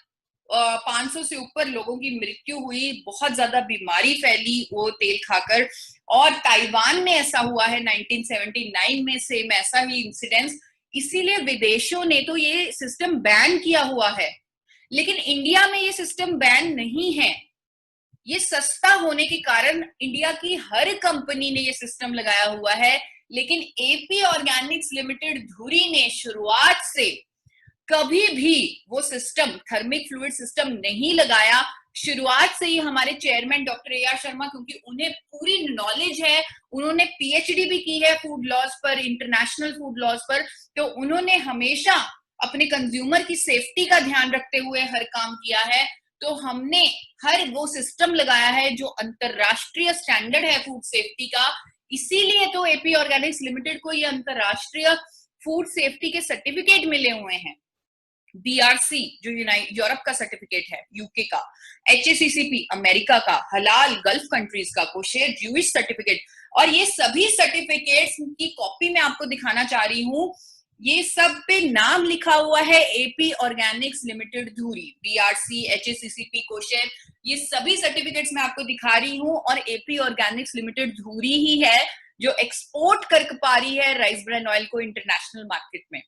500 से ऊपर लोगों की मृत्यु हुई, बहुत ज्यादा बीमारी फैली वो तेल खाकर। और ताइवान में ऐसा हुआ है 1979 में, सेम ऐसा ही इंसिडेंस। इसीलिए विदेशों ने तो ये सिस्टम बैन किया हुआ है, लेकिन इंडिया में ये सिस्टम बैन नहीं है। ये सस्ता होने के कारण इंडिया की हर कंपनी ने ये सिस्टम लगाया हुआ है, लेकिन एपी ऑर्गेनिक्स लिमिटेड धुरी ने शुरुआत से कभी भी वो सिस्टम, थर्मिक फ्लूइड सिस्टम नहीं लगाया। शुरुआत से ही हमारे chairman doctor A R Sharma, क्योंकि उन्हें पूरी नॉलेज है, उन्होंने पीएचडी भी की है फूड लॉज पर, इंटरनेशनल फूड लॉज पर, तो उन्होंने हमेशा अपने कंज्यूमर की सेफ्टी का ध्यान रखते हुए हर काम किया है। तो हमने हर वो सिस्टम लगाया है जो अंतरराष्ट्रीय स्टैंडर्ड है फूड सेफ्टी का। इसीलिए तो एपी ऑर्गेनिक्स लिमिटेड को ये अंतरराष्ट्रीय फूड सेफ्टी के सर्टिफिकेट मिले हुए हैं। बीआरसी जो यूरोप का सर्टिफिकेट है, यूके का, एचएसीसीपी अमेरिका का, हलाल गल्फ कंट्रीज का, कोशेर ज्यूइश सर्टिफिकेट, और ये सभी सर्टिफिकेट्स की कॉपी मैं आपको दिखाना चाह रही हूँ। ये सब पे नाम लिखा हुआ है एपी ऑर्गेनिक्स लिमिटेड धुरी, बीआरसी, एचएसीसीपी, कोशेर, ये सभी सर्टिफिकेट्स मैं आपको दिखा रही हूँ। और एपी ऑर्गेनिक्स लिमिटेड धुरी ही है जो एक्सपोर्ट कर पा रही है राइस ब्रान ऑयल को इंटरनेशनल मार्केट में।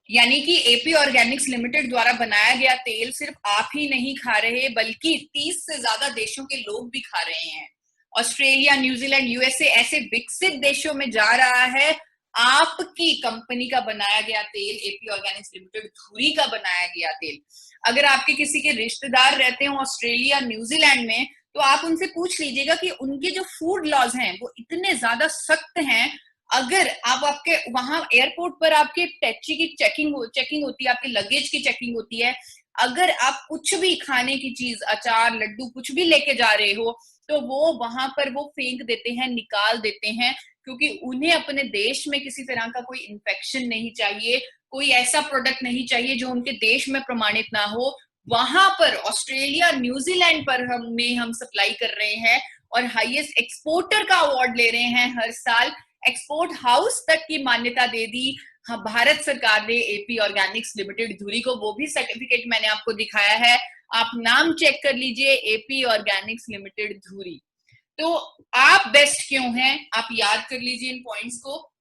यानी कि एपी ऑर्गेनिक्स लिमिटेड द्वारा बनाया गया तेल सिर्फ आप ही नहीं खा रहे, बल्कि 30 से ज्यादा देशों के लोग भी खा रहे हैं। ऑस्ट्रेलिया, न्यूजीलैंड, यूएसए ऐसे विकसित देशों में जा रहा है आपकी कंपनी का बनाया गया तेल, एपी ऑर्गेनिक्स लिमिटेड धुरी का बनाया गया तेल। अगर आपके किसी के रिश्तेदार रहते हो ऑस्ट्रेलिया, न्यूजीलैंड में, तो आप उनसे पूछ लीजिएगा कि उनके जो फूड लॉज हैं वो इतने ज्यादा सख्त हैं। अगर आप आपके वहां एयरपोर्ट पर आपके टैक्सी की चेकिंग होती है, आपके लगेज की चेकिंग होती है, अगर आप कुछ भी खाने की चीज, अचार, लड्डू, कुछ भी लेके जा रहे हो, तो वो वहां पर वो फेंक देते हैं, निकाल देते हैं, क्योंकि उन्हें अपने देश में किसी तरह का कोई इन्फेक्शन नहीं चाहिए, कोई ऐसा प्रोडक्ट नहीं चाहिए जो उनके देश में प्रमाणित ना हो। वहां पर ऑस्ट्रेलिया, न्यूजीलैंड पर हम सप्लाई कर रहे हैं, और हाईएस्ट एक्सपोर्टर का अवार्ड ले रहे हैं हर साल। एक्सपोर्ट हाउस तक की मान्यता दे दी भारत सरकार ने एपी ऑर्गेनिक्स लिमिटेड धुरी को, वो भी सर्टिफिकेट मैंने आपको दिखाया है, आप नाम चेक कर लीजिए, एपी ऑर्गेनिक्स लिमिटेड धुरी। तो आप बेस्ट क्यों हैं, आप याद कर लीजिए इन पॉइंट्स को।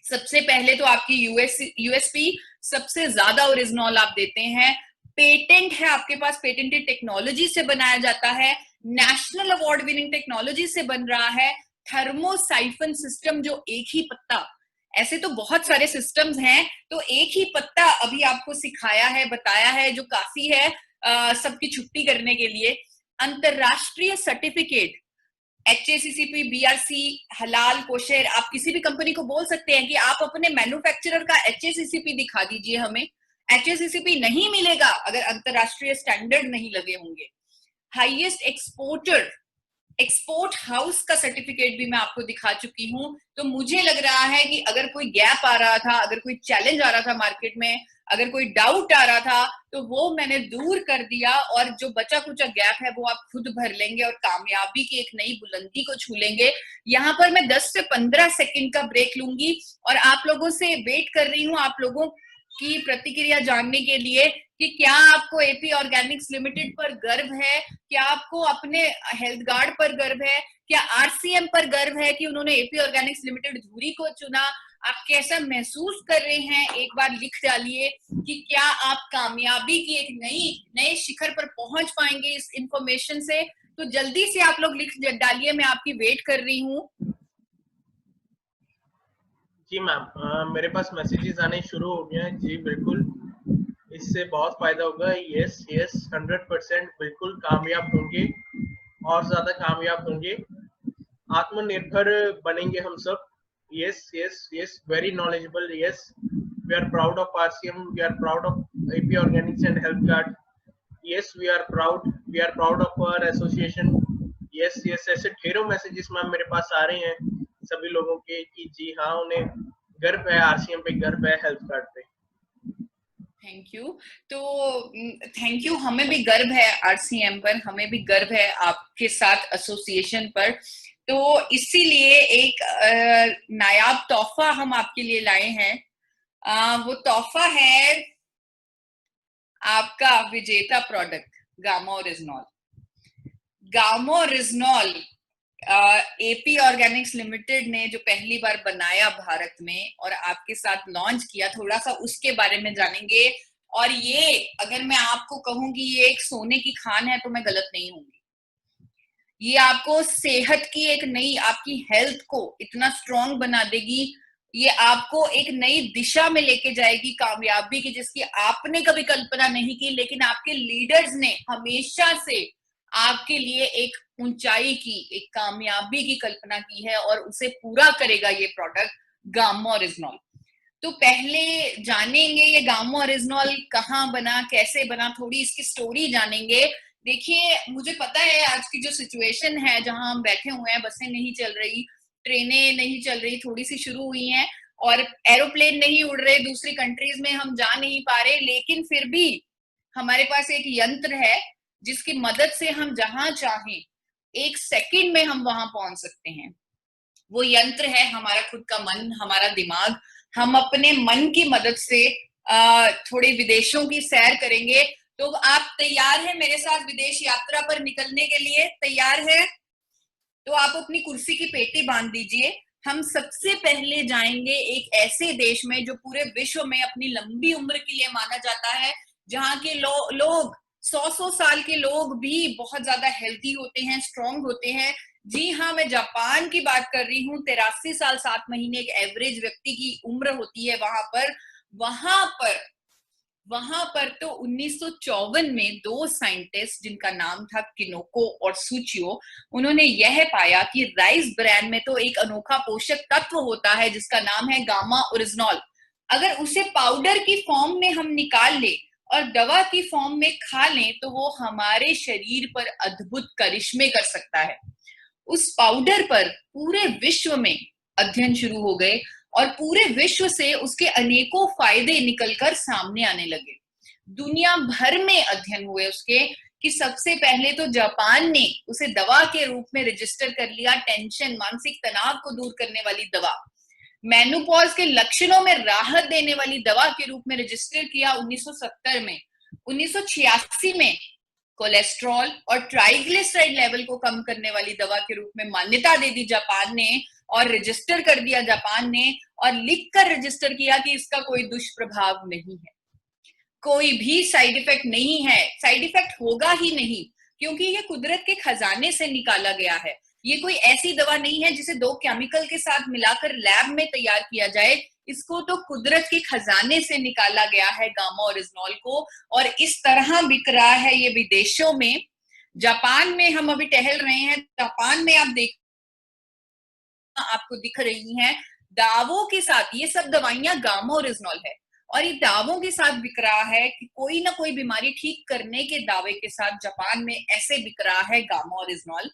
सबसे पहले तो आपकी यूएसपी, सबसे ज्यादा ओरिजिनल आप देते हैं, पेटेंट है आपके पास, पेटेंटेड टेक्नोलॉजी से बनाया जाता है, नेशनल अवार्ड विनिंग टेक्नोलॉजी से बन रहा है, थर्मोसाइफन सिस्टम जो एक ही पत्ता, ऐसे तो बहुत सारे सिस्टम्स हैं, तो एक ही पत्ता अभी आपको सिखाया है, बताया है, जो काफी है सबकी छुट्टी करने के लिए। अंतरराष्ट्रीय सर्टिफिकेट एचएसीसीपी, बीआरसी, हलाल, कोशेर, आप किसी भी कंपनी को बोल सकते हैं कि आप अपने मैन्युफैक्चरर का एचएसीसीपी दिखा दीजिए हमें। एचएसीसीपी नहीं मिलेगा अगर अंतरराष्ट्रीय स्टैंडर्ड नहीं लगे होंगे। हाईएस्ट एक्सपोर्टर एक्सपोर्ट हाउस का सर्टिफिकेट भी मैं आपको दिखा चुकी हूँ। तो मुझे लग रहा है कि अगर कोई गैप आ रहा था, अगर कोई चैलेंज आ रहा था मार्केट में, अगर कोई डाउट आ रहा था, तो वो मैंने दूर कर दिया, और जो बचा कुचा गैप है वो आप खुद भर लेंगे और कामयाबी की एक नई बुलंदी को छू लेंगे। यहाँ पर मैं 10 से 15 सेकंड का ब्रेक लूंगी और आप लोगों से वेट कर रही हूँ आप लोगों की प्रतिक्रिया जानने के लिए कि क्या आपको एपी ऑर्गेनिक्स लिमिटेड पर गर्व है, क्या आपको अपने हेल्थ गार्ड पर गर्व है, क्या आरसीएम पर गर्व है कि उन्होंने एपी ऑर्गेनिक्स लिमिटेड धुरी को चुना। आप कैसा महसूस कर रहे हैं, एक बार लिख डालिए कि क्या आप कामयाबी की एक नए शिखर पर पहुंच पाएंगे इस इंफॉर्मेशन से। तो जल्दी से आप लोग लिख डालिए, मैं आपकी वेट कर रही हूँ। जी मैम, मेरे पास मैसेजेस आने शुरू हो गए हैं। जी बिल्कुल, इससे बहुत फायदा होगा। यस यस 100% बिल्कुल कामयाब होंगे और ज्यादा कामयाब होंगे, आत्मनिर्भर बनेंगे हम सब। Yes yes yes, very knowledgeable. Yes, we are proud of RCM, we are proud of AP organics and health card. Yes we are proud of our association. Yes yes, ऐसे ढेरों मैसेजेस मैम मेरे पास आ रहे हैं सभी लोगों के कि जी हाँ, उन्हें गर्व है आरसीएम पे, गर्व है हेल्थ कार्ड पे। Thank you. तो थैंक यू, हमें भी गर्व है आरसीएम पर, हमें भी गर्व है आपके साथ एसोसिएशन पर। तो इसीलिए एक नायाब तोहफा हम आपके लिए लाए हैं। वो तोहफा है आपका विजेता product gamma oryzanol. Gamma oryzanol AP Organics limited ने जो पहली बार बनाया भारत में और आपके साथ लॉन्च किया, थोड़ा सा उसके बारे में जानेंगे। और ये अगर मैं आपको कहूं कि ये एक सोने की खान है तो मैं गलत नहीं होंगी। ये आपको सेहत की एक नई, आपकी हेल्थ को इतना स्ट्रांग बना देगी, ये आपको एक नई दिशा में लेके जाएगी कामयाबी की, जिसकी आपने कभी कल्पना नहीं की, लेकिन आपके लीडर्स ने हमेशा से आपके लिए एक ऊंचाई की, एक कामयाबी की कल्पना की है, और उसे पूरा करेगा ये प्रोडक्ट गामा ओरिजिनॉल। तो पहले जानेंगे ये गामा ओरिजिनॉल कहाँ बना, कैसे बना, थोड़ी इसकी स्टोरी जानेंगे। देखिए, मुझे पता है आज की जो सिचुएशन है जहां हम बैठे हुए हैं, बसें नहीं चल रही, ट्रेनें नहीं चल रही, थोड़ी सी शुरू हुई हैं, और एरोप्लेन नहीं उड़ रहे, दूसरी कंट्रीज में हम जा नहीं पा रहे, लेकिन फिर भी हमारे पास एक यंत्र है जिसकी मदद से हम जहां चाहें एक सेकंड में हम वहां पहुंच सकते हैं। वो यंत्र है हमारा खुद का मन, हमारा दिमाग। हम अपने मन की मदद से थोड़े विदेशों की सैर करेंगे। तो आप तैयार हैं मेरे साथ विदेश यात्रा पर निकलने के लिए? तैयार है? तो आप अपनी कुर्सी की पेटी बांध दीजिए। हम सबसे पहले जाएंगे एक ऐसे देश में जो पूरे विश्व में अपनी लंबी उम्र के लिए माना जाता है, जहां के लोग 100 साल के लोग भी बहुत ज्यादा हेल्थी होते हैं, स्ट्रांग होते हैं। जी हाँ, मैं जापान की बात कर रही हूँ। 83 साल 7 महीने एक एवरेज व्यक्ति की उम्र होती है वहां पर। वहां पर तो 1954 में दो साइंटिस्ट, जिनका नाम था किनोको और सुचियो, उन्होंने यह पाया कि राइस ब्रैन में तो एक अनोखा पोषक तत्व होता है जिसका नाम है गामा ओरिजिनॉल। अगर उसे पाउडर की फॉर्म में हम निकाल ले और दवा की फॉर्म में खा लें तो वो हमारे शरीर पर अद्भुत करिश्मे कर सकता है। उस पाउडर पर पूरे विश्व में अध्ययन शुरू हो गए और पूरे विश्व से उसके अनेकों फायदे निकलकर सामने आने लगे। दुनिया भर में अध्ययन हुए उसके, कि सबसे पहले तो जापान ने उसे दवा के रूप में रजिस्टर कर लिया, टेंशन, मानसिक तनाव को दूर करने वाली दवा, मेनोपॉज के लक्षणों में राहत देने वाली दवा के रूप में रजिस्टर किया 1970 में। 1986 में कोलेस्ट्रॉल और ट्राइग्लिसराइड लेवल को कम करने वाली दवा के रूप में मान्यता दे दी जापान ने, और रजिस्टर कर दिया जापान ने, और लिखकर रजिस्टर किया कि इसका कोई दुष्प्रभाव नहीं है, कोई भी साइड इफेक्ट नहीं है, साइड इफेक्ट होगा ही नहीं, क्योंकि ये कुदरत के खजाने से निकाला गया है। ये कोई ऐसी दवा नहीं है जिसे दो केमिकल के साथ मिलाकर लैब में तैयार किया जाए। इसको तो कुदरत के खजाने से निकाला गया है गामा ओरिजिनॉल को, और इस तरह बिक रहा है ये विदेशों में। जापान में हम अभी टहल रहे हैं, जापान में आप देख, आपको दिख रही हैं दावों के साथ, ये सब दवाइयां गामा ओरिजिनॉल है, और ये दावों के साथ बिक रहा है कि कोई ना कोई बीमारी ठीक करने के दावे के साथ जापान में ऐसे बिक रहा है gamma oryzanol.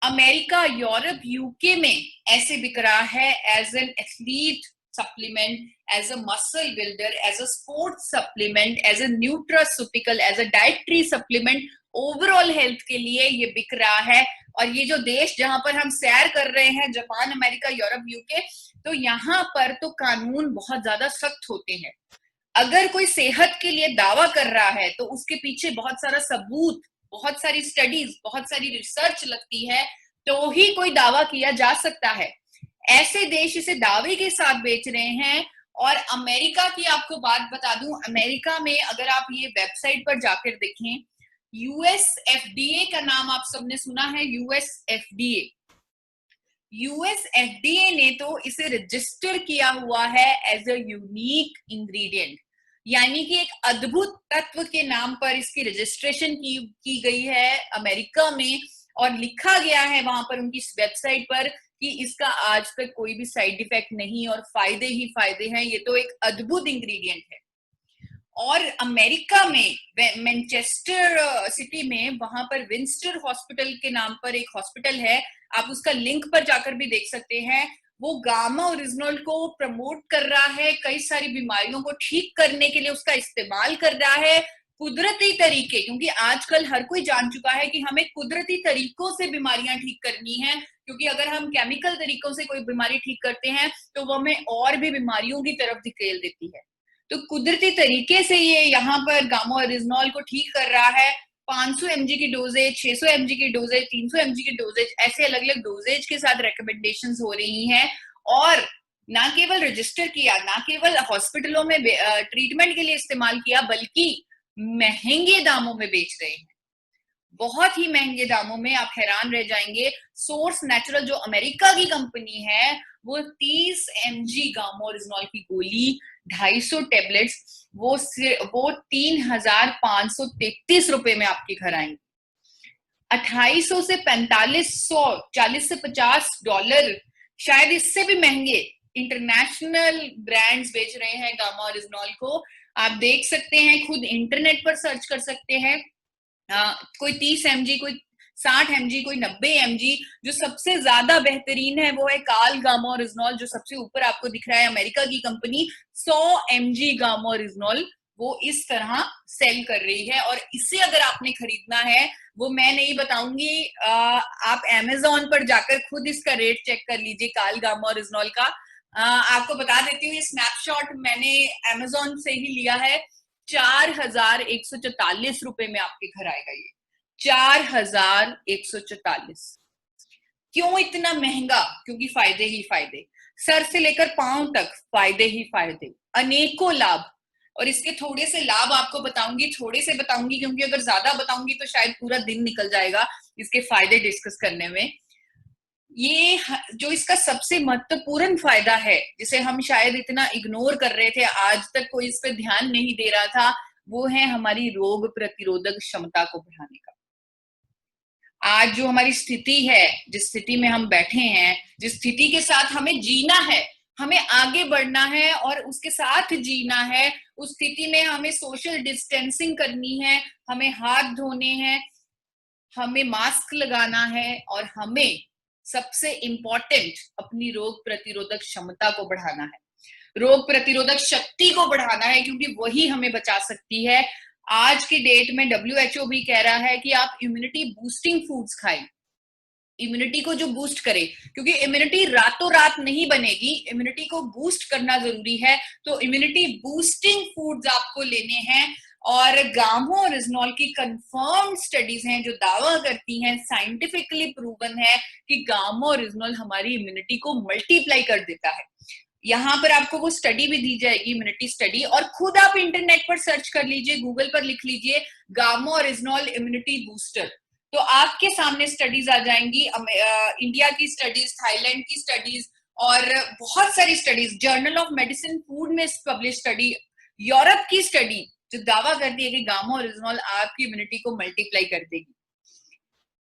America, Europe, UK में ऐसे बिक रहा है as an athlete supplement, as a muscle builder, as a sports supplement, as a nutraceutical, as a dietary supplement, overall health के लिए ये बिक रहा है। और ये जो देश जहां पर हम सैर कर रहे हैं, जापान, अमेरिका, यूरोप, यूके, तो यहाँ पर तो कानून बहुत ज्यादा सख्त होते हैं। अगर कोई सेहत के लिए दावा कर रहा है तो उसके पीछे बहुत सारा सबूत, बहुत सारी स्टडीज, बहुत सारी रिसर्च लगती है, तो ही कोई दावा किया जा सकता है। ऐसे देश इसे दावे के साथ बेच रहे हैं। और अमेरिका की आपको बात बता दूं, अमेरिका में अगर आप ये वेबसाइट पर जाकर देखें, यूएसएफडीए का नाम आप सबने सुना है, यूएसएफडीए। यूएसएफडीए ने तो इसे रजिस्टर किया हुआ है एज अ यूनिक इंग्रेडिएंट, यानी कि एक अद्भुत तत्व के नाम पर इसकी रजिस्ट्रेशन की गई है अमेरिका में, और लिखा गया है वहां पर उनकी वेबसाइट पर कि इसका आज तक कोई भी साइड इफेक्ट नहीं और फायदे ही फायदे हैं, ये तो एक अद्भुत इंग्रेडिएंट है। और अमेरिका में मैनचेस्टर सिटी में वहां पर विंस्टर हॉस्पिटल के नाम पर एक हॉस्पिटल है, आप उसका लिंक पर जाकर भी देख सकते हैं। वो गामा ओरिजिनल को प्रमोट कर रहा है, कई सारी बीमारियों को ठीक करने के लिए उसका इस्तेमाल कर रहा है, कुदरती तरीके, क्योंकि आजकल हर कोई जान चुका है कि हमें कुदरती तरीकों से बीमारियां ठीक करनी है, क्योंकि अगर हम केमिकल तरीकों से कोई बीमारी ठीक करते हैं तो वो हमें और भी बीमारियों की तरफ धकेल देती है। तो कुदरती तरीके से ये यहाँ पर गामा ओरिजिनल को ठीक कर रहा है। 500 mg की डोजेज, 600 mg की डोजेज, 300 mg की डोजेज, ऐसे अलग अलग डोजेज के साथ रिकमेंडेशंस हो रही हैं। और ना केवल रजिस्टर किया, ना केवल हॉस्पिटलों में ट्रीटमेंट के लिए इस्तेमाल किया, बल्कि महंगे दामों में बेच रहे हैं, बहुत ही महंगे दामों में, आप हैरान रह जाएंगे। सोर्स नेचुरल जो अमेरिका की कंपनी है, वो 30 mg गामा ओरिजिनल की गोली, 250 टेबलेट्स, वो 3,533 रुपए में आपके घर आएंगे। 2800 से 4500, 40 से $50, शायद इससे भी महंगे इंटरनेशनल ब्रांड्स बेच रहे हैं गामा ओरिजिनल को। आप देख सकते हैं, खुद इंटरनेट पर सर्च कर सकते हैं। कोई 30 mg, कोई 60 mg, कोई 90 mg। जो सबसे ज्यादा बेहतरीन है वो है काल गामा ओरिजिनल, जो सबसे ऊपर आपको दिख रहा है, अमेरिका की कंपनी 100 mg गामा ओरिजिनल वो इस तरह सेल कर रही है। और इसे अगर आपने खरीदना है, वो मैं नहीं बताऊंगी, आप अमेज़न पर जाकर खुद इसका रेट चेक कर लीजिए काल गामा ओरिजिनल का। आपको बता देती हूँ, ये स्नैपशॉट मैंने अमेज़न से ही लिया है। 4,144 रुपए में आपके घर आएगा ये, 4,144। क्यों इतना महंगा? क्योंकि फायदे ही फायदे, सर से लेकर पांव तक फायदे ही फायदे, अनेकों लाभ। और इसके थोड़े से लाभ आपको बताऊंगी, थोड़े से बताऊंगी क्योंकि अगर ज्यादा बताऊंगी तो शायद पूरा दिन निकल जाएगा इसके फायदे डिस्कस करने में। ये जो इसका सबसे महत्वपूर्ण फायदा है, जिसे हम शायद इतना इग्नोर कर रहे थे, आज तक कोई इस पर ध्यान नहीं दे रहा था, वो है हमारी रोग प्रतिरोधक क्षमता को बढ़ाने का। आज जो हमारी स्थिति है, जिस स्थिति में हम बैठे हैं, जिस स्थिति के साथ हमें जीना है, हमें आगे बढ़ना है और उसके साथ जीना है, उस स्थिति में हमें सोशल डिस्टेंसिंग करनी है, हमें हाथ धोने हैं, हमें मास्क लगाना है, और हमें सबसे इंपॉर्टेंट अपनी रोग प्रतिरोधक क्षमता को बढ़ाना है, रोग प्रतिरोधक शक्ति को बढ़ाना है, क्योंकि वही हमें बचा सकती है। आज की डेट में WHO भी कह रहा है कि आप इम्यूनिटी बूस्टिंग फूड्स खाएं, इम्यूनिटी को जो बूस्ट करे, क्योंकि इम्यूनिटी रातों रात नहीं बनेगी, इम्यूनिटी को बूस्ट करना जरूरी है। तो इम्यूनिटी बूस्टिंग फूड्स आपको लेने हैं। और गामा ओरिजिनल की कंफर्म स्टडीज हैं जो दावा करती हैं, साइंटिफिकली प्रूवन है कि गामा ओरिजिनल हमारी इम्यूनिटी को मल्टीप्लाई कर देता है। यहाँ पर आपको वो स्टडी भी दी जाएगी, इम्यूनिटी स्टडी, और खुद आप इंटरनेट पर सर्च कर लीजिए, गूगल पर लिख लीजिए गामा ओरिजिनल इम्यूनिटी बूस्टर, तो आपके सामने स्टडीज आ जाएंगी। इंडिया की स्टडीज, थाईलैंड की स्टडीज, और बहुत सारी studies, journal of medicine food में पब्लिश स्टडी, यूरोप की स्टडी जो दावा करती है कि गामा ओरिजिनल आपकी इम्यूनिटी को मल्टीप्लाई कर देगी।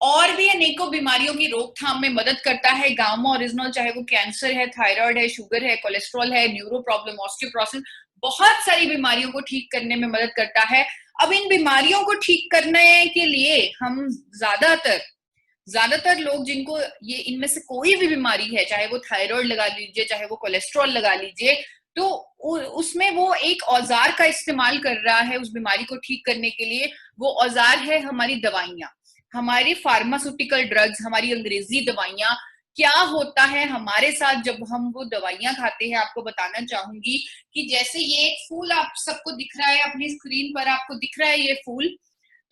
और भी अनेकों बीमारियों की रोकथाम में मदद करता है गामा ओरिजिनल, चाहे वो कैंसर है, थायराइड है, शुगर है, कोलेस्ट्रॉल है, न्यूरो प्रॉब्लम, ऑस्टियोपोरोसिस, बहुत सारी बीमारियों को ठीक करने में मदद करता है। अब इन बीमारियों को ठीक करने के लिए हम ज्यादातर ज्यादातर लोग जिनको ये इनमें से कोई भी बीमारी है, चाहे वो थायराइड लगा लीजिए, चाहे वो कोलेस्ट्रॉल लगा लीजिए, तो उसमें वो एक औजार का इस्तेमाल कर रहा है उस बीमारी को ठीक करने के लिए। वो औजार है हमारी दवाइयां, हमारी फार्मास्यूटिकल ड्रग्स, हमारी अंग्रेजी दवाइयां। क्या होता है हमारे साथ जब हम वो दवाइयां खाते हैं, आपको बताना चाहूंगी कि जैसे ये एक फूल आप सबको दिख रहा है, अपनी स्क्रीन पर आपको दिख रहा है ये फूल,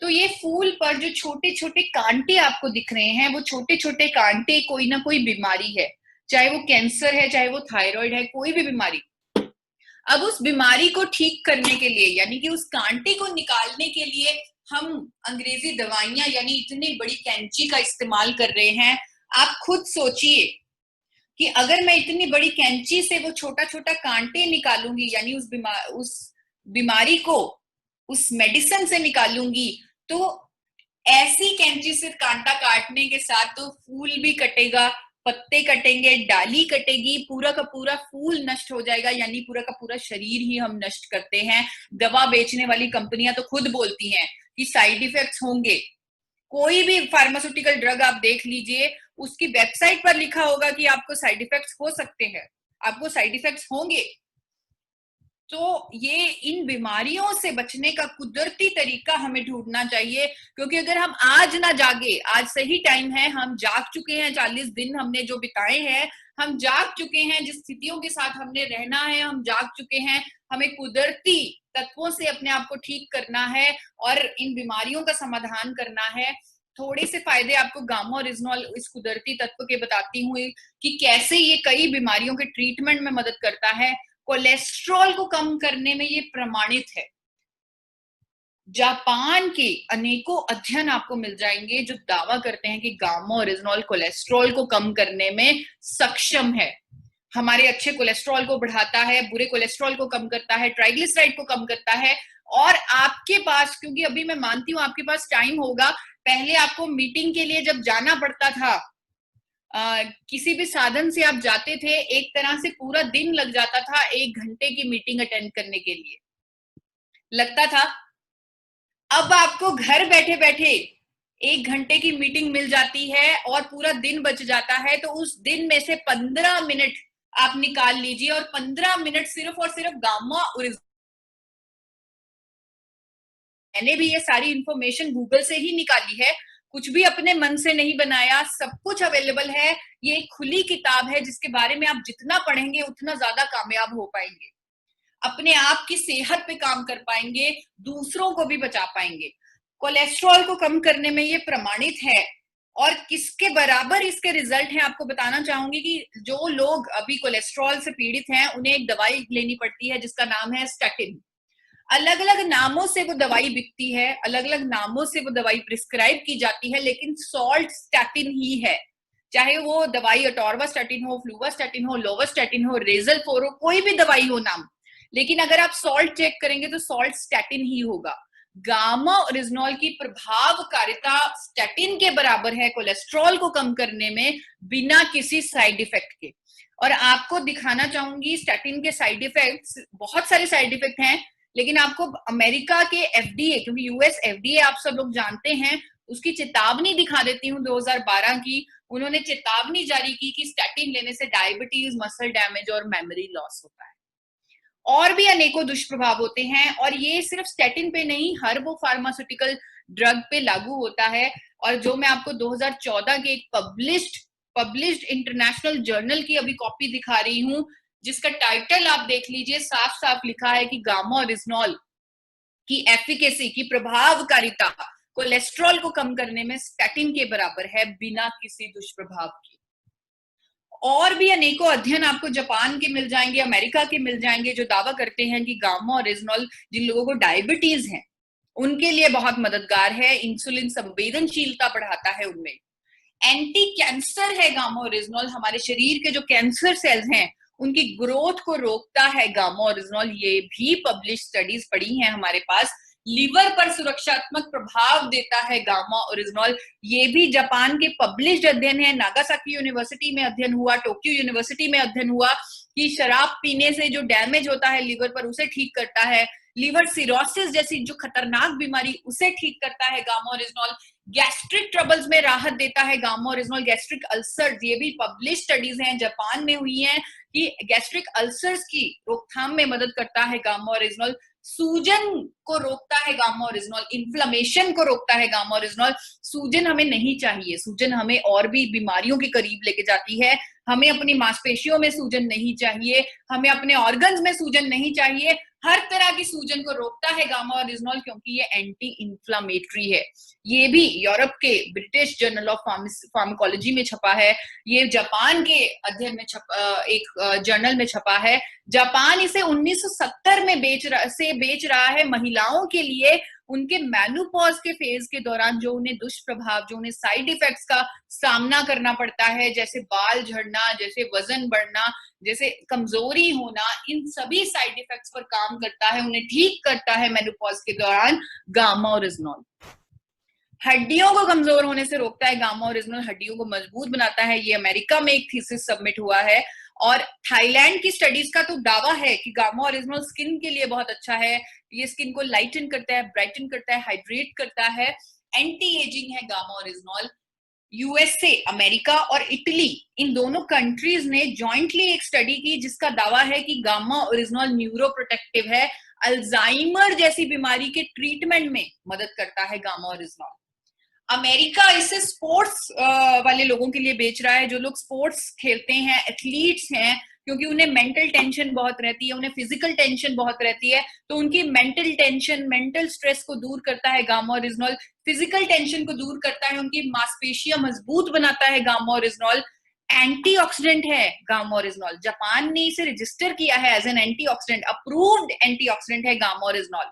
तो ये फूल पर जो छोटे छोटे कांटे आपको दिख रहे हैं, वो छोटे छोटे कांटे कोई ना कोई बीमारी है, चाहे वो कैंसर है, चाहे वो थायराइड है, कोई भी बीमारी। अब उस बीमारी को ठीक करने के लिए, यानी कि उस कांटे को निकालने के लिए हम अंग्रेजी दवाइयां यानी इतनी बड़ी कैंची का इस्तेमाल कर रहे हैं। आप खुद सोचिए कि अगर मैं इतनी बड़ी कैंची से वो छोटा छोटा कांटे निकालूंगी, यानी उस बीमारी को उस मेडिसिन से निकालूंगी, तो ऐसी कैंची से कांटा काटने के साथ तो फूल भी कटेगा, पत्ते कटेंगे, डाली कटेगी, पूरा का पूरा फूल नष्ट हो जाएगा, यानी पूरा का पूरा शरीर ही हम नष्ट करते हैं। दवा बेचने वाली कंपनियां तो खुद बोलती हैं कि साइड इफेक्ट्स होंगे। कोई भी फार्मास्यूटिकल ड्रग आप देख लीजिए, उसकी वेबसाइट पर लिखा होगा कि आपको साइड इफेक्ट्स हो सकते हैं, आपको साइड इफेक्ट्स होंगे। तो ये इन बीमारियों से बचने का कुदरती तरीका हमें ढूंढना चाहिए, क्योंकि अगर हम आज ना जागे, आज सही टाइम है, हम जाग चुके हैं, 40 दिन हमने जो बिताए हैं, हम जाग चुके हैं, जिस स्थितियों के साथ हमने रहना है हम जाग चुके हैं। हमें कुदरती तत्वों से अपने आप को ठीक करना है और इन बीमारियों का समाधान करना है। थोड़े से फायदे आपको गामा ओरिजिनॉल इस कुदरती तत्व के बताती हूँ कि कैसे ये कई बीमारियों के ट्रीटमेंट में मदद करता है। कोलेस्ट्रॉल को कम करने में ये प्रमाणित है। जापान के अनेकों अध्ययन आपको मिल जाएंगे जो दावा करते हैं कि गामा ओरिजिनॉल कोलेस्ट्रॉल को कम करने में सक्षम है। हमारे अच्छे कोलेस्ट्रॉल को बढ़ाता है, बुरे कोलेस्ट्रॉल को कम करता है, ट्राइग्लिसराइड को कम करता है। और आपके पास, क्योंकि अभी मैं मानती हूँ आपके पास टाइम होगा, पहले आपको मीटिंग के लिए जब जाना पड़ता था, किसी भी साधन से आप जाते थे, एक तरह से पूरा दिन लग जाता था 1 घंटे की मीटिंग अटेंड करने के लिए लगता था। अब आपको घर बैठे बैठे 1 घंटे की मीटिंग मिल जाती है और पूरा दिन बच जाता है। तो उस दिन में से 15 मिनट आप निकाल लीजिए और 15 मिनट सिर्फ और सिर्फ गामा ओरिजिनॉल। मैंने भी ये सारी इंफॉर्मेशन गूगल से ही निकाली है, कुछ भी अपने मन से नहीं बनाया, सब कुछ अवेलेबल है। ये एक खुली किताब है जिसके बारे में आप जितना पढ़ेंगे उतना ज्यादा कामयाब हो पाएंगे, अपने आप की सेहत पे काम कर पाएंगे, दूसरों को भी बचा पाएंगे। कोलेस्ट्रॉल को कम करने में ये प्रमाणित है। और किसके बराबर इसके रिजल्ट हैं आपको बताना चाहूंगी कि जो लोग अभी कोलेस्ट्रॉल से पीड़ित हैं उन्हें एक दवाई लेनी पड़ती है जिसका नाम है स्टैटिन। अलग अलग नामों से वो दवाई बिकती है, अलग अलग नामों से वो दवाई प्रिस्क्राइब की जाती है, लेकिन सॉल्ट स्टैटिन ही है। चाहे वो दवाई अटोर्वास्टैटिन हो, फ्लूवास्टैटिन हो, लोवास्टैटिन हो, रेजलफोर हो, कोई भी दवाई हो नाम, लेकिन अगर आप सॉल्ट चेक करेंगे तो सॉल्ट स्टैटिन ही होगा। गामा ओरिजिनॉल की प्रभावकारिता स्टैटिन के बराबर है कोलेस्ट्रॉल को कम करने में, बिना किसी साइड इफेक्ट के। और आपको दिखाना चाहूंगी स्टैटिन के साइड इफेक्ट्स, बहुत सारे साइड इफेक्ट हैं, लेकिन आपको अमेरिका के एफडीए, क्योंकि यूएस एफडीए आप सब लोग जानते हैं, उसकी चेतावनी दिखा देती हूँ 2012 की। उन्होंने चेतावनी जारी की कि स्टैटिन लेने से डायबिटीज, मसल डैमेज और मेमोरी लॉस होता है, और भी अनेकों दुष्प्रभाव होते हैं। और ये सिर्फ स्टैटिन पे नहीं, हर वो फार्मास्यूटिकल ड्रग पे लागू होता है। और जो मैं आपको 2014 के एक पब्लिश्ड इंटरनेशनल जर्नल की अभी कॉपी दिखा रही हूँ, जिसका टाइटल आप देख लीजिए, साफ साफ लिखा है कि गामा ओरिजिनॉल की एफिकेसी, की प्रभावकारिता कोलेस्ट्रॉल को कम करने में स्टैटिन के बराबर है, बिना किसी दुष्प्रभाव के। और भी अनेकों अध्ययन आपको जापान के मिल जाएंगे, अमेरिका के मिल जाएंगे, जो दावा करते हैं कि गामा ओरिजिनॉल जिन लोगों को डायबिटीज है उनके लिए बहुत मददगार है, इंसुलिन संवेदनशीलता बढ़ाता है उनमें, एंटी कैंसर है गामा ओरिजिनॉल, हमारे शरीर के जो कैंसर सेल्स हैं उनकी ग्रोथ को रोकता है गामा ओरिजिनॉल, ये भी पब्लिश स्टडीज पड़ी हैं हमारे पास। लीवर पर सुरक्षात्मक प्रभाव देता है गामा ओरिजिनॉल, ये भी जापान के पब्लिश्ड अध्ययन है। नागासाकी यूनिवर्सिटी में अध्ययन हुआ, टोक्यो यूनिवर्सिटी में अध्ययन हुआ कि शराब पीने से जो डैमेज होता है लीवर पर उसे ठीक करता है, लीवर सिरोसिस जैसी जो खतरनाक बीमारी उसे ठीक करता है गामा ओरिजिनॉल। गैस्ट्रिक ट्रबल्स में राहत देता है गामा ओरिजिनॉल, गैस्ट्रिक अल्सर्स, ये भी पब्लिश स्टडीज हैं, जापान में हुई हैं कि गैस्ट्रिक अल्सर्स की रोकथाम में मदद करता है गामा ओरिजिनॉल, सूजन को रोकता है गामा ओरिजिनॉल, इन्फ्लेमेशन को रोकता है गामा ओरिजिनॉल। सूजन हमें नहीं चाहिए, सूजन हमें और भी बीमारियों के करीब लेके जाती है, हमें अपनी मांसपेशियों में सूजन नहीं चाहिए, हमें अपने ऑर्गन्स में सूजन नहीं चाहिए, हर तरह की सूजन को रोकता है गामा ओरिजिनॉल क्योंकि ये एंटी इंफ्लामेटरी है। ये भी यूरोप के ब्रिटिश जर्नल ऑफ फार्माकोलॉजी में छपा है, ये जापान के अध्ययन में एक जर्नल में छपा है। जापान इसे 1970 में बेच रहा है महिलाओं के लिए, उनके मेनोपॉज के फेज के दौरान जो उन्हें दुष्प्रभाव, जो उन्हें साइड इफेक्ट्स का सामना करना पड़ता है, जैसे बाल झड़ना, जैसे वजन बढ़ना, जैसे कमजोरी होना, इन सभी साइड इफेक्ट्स पर काम करता है, उन्हें ठीक करता है मेनोपॉज के दौरान गामा ओरिजिनॉल। हड्डियों को कमजोर होने से रोकता है गामा ओरिजिनॉल, हड्डियों को मजबूत बनाता है। ये अमेरिका में एक थीसिस सबमिट हुआ है और थाईलैंड की स्टडीज का तो दावा है कि गामा ओरिजिनॉल स्किन के लिए बहुत अच्छा है, ये स्किन को लाइटन करता है, ब्राइटन करता है, हाइड्रेट करता है, एंटी एजिंग है गामा ओरिजिनॉल। यूएसए, अमेरिका और इटली, इन दोनों कंट्रीज ने जॉइंटली एक स्टडी की जिसका दावा है कि गामा ओरिजिनॉल न्यूरो प्रोटेक्टिव है, अल्जाइमर जैसी बीमारी के ट्रीटमेंट में मदद करता है गामा ओरिजिनॉल। अमेरिका इसे स्पोर्ट्स वाले लोगों के लिए बेच रहा है, जो लोग स्पोर्ट्स खेलते हैं, एथलीट्स हैं, क्योंकि उन्हें मेंटल टेंशन बहुत रहती है, उन्हें फिजिकल टेंशन बहुत रहती है, तो उनकी मेंटल टेंशन, मेंटल स्ट्रेस को दूर करता है गामा ओरिजिनॉल, फिजिकल टेंशन को दूर करता है, उनकी मांसपेशियां मजबूत बनाता है गामा ओरिजिनॉल, एंटीऑक्सीडेंट है गामा ओरिजिनॉल, जापान ने इसे रजिस्टर किया है as an antioxidant, approved antioxidant है गामा ओरिजिनॉल।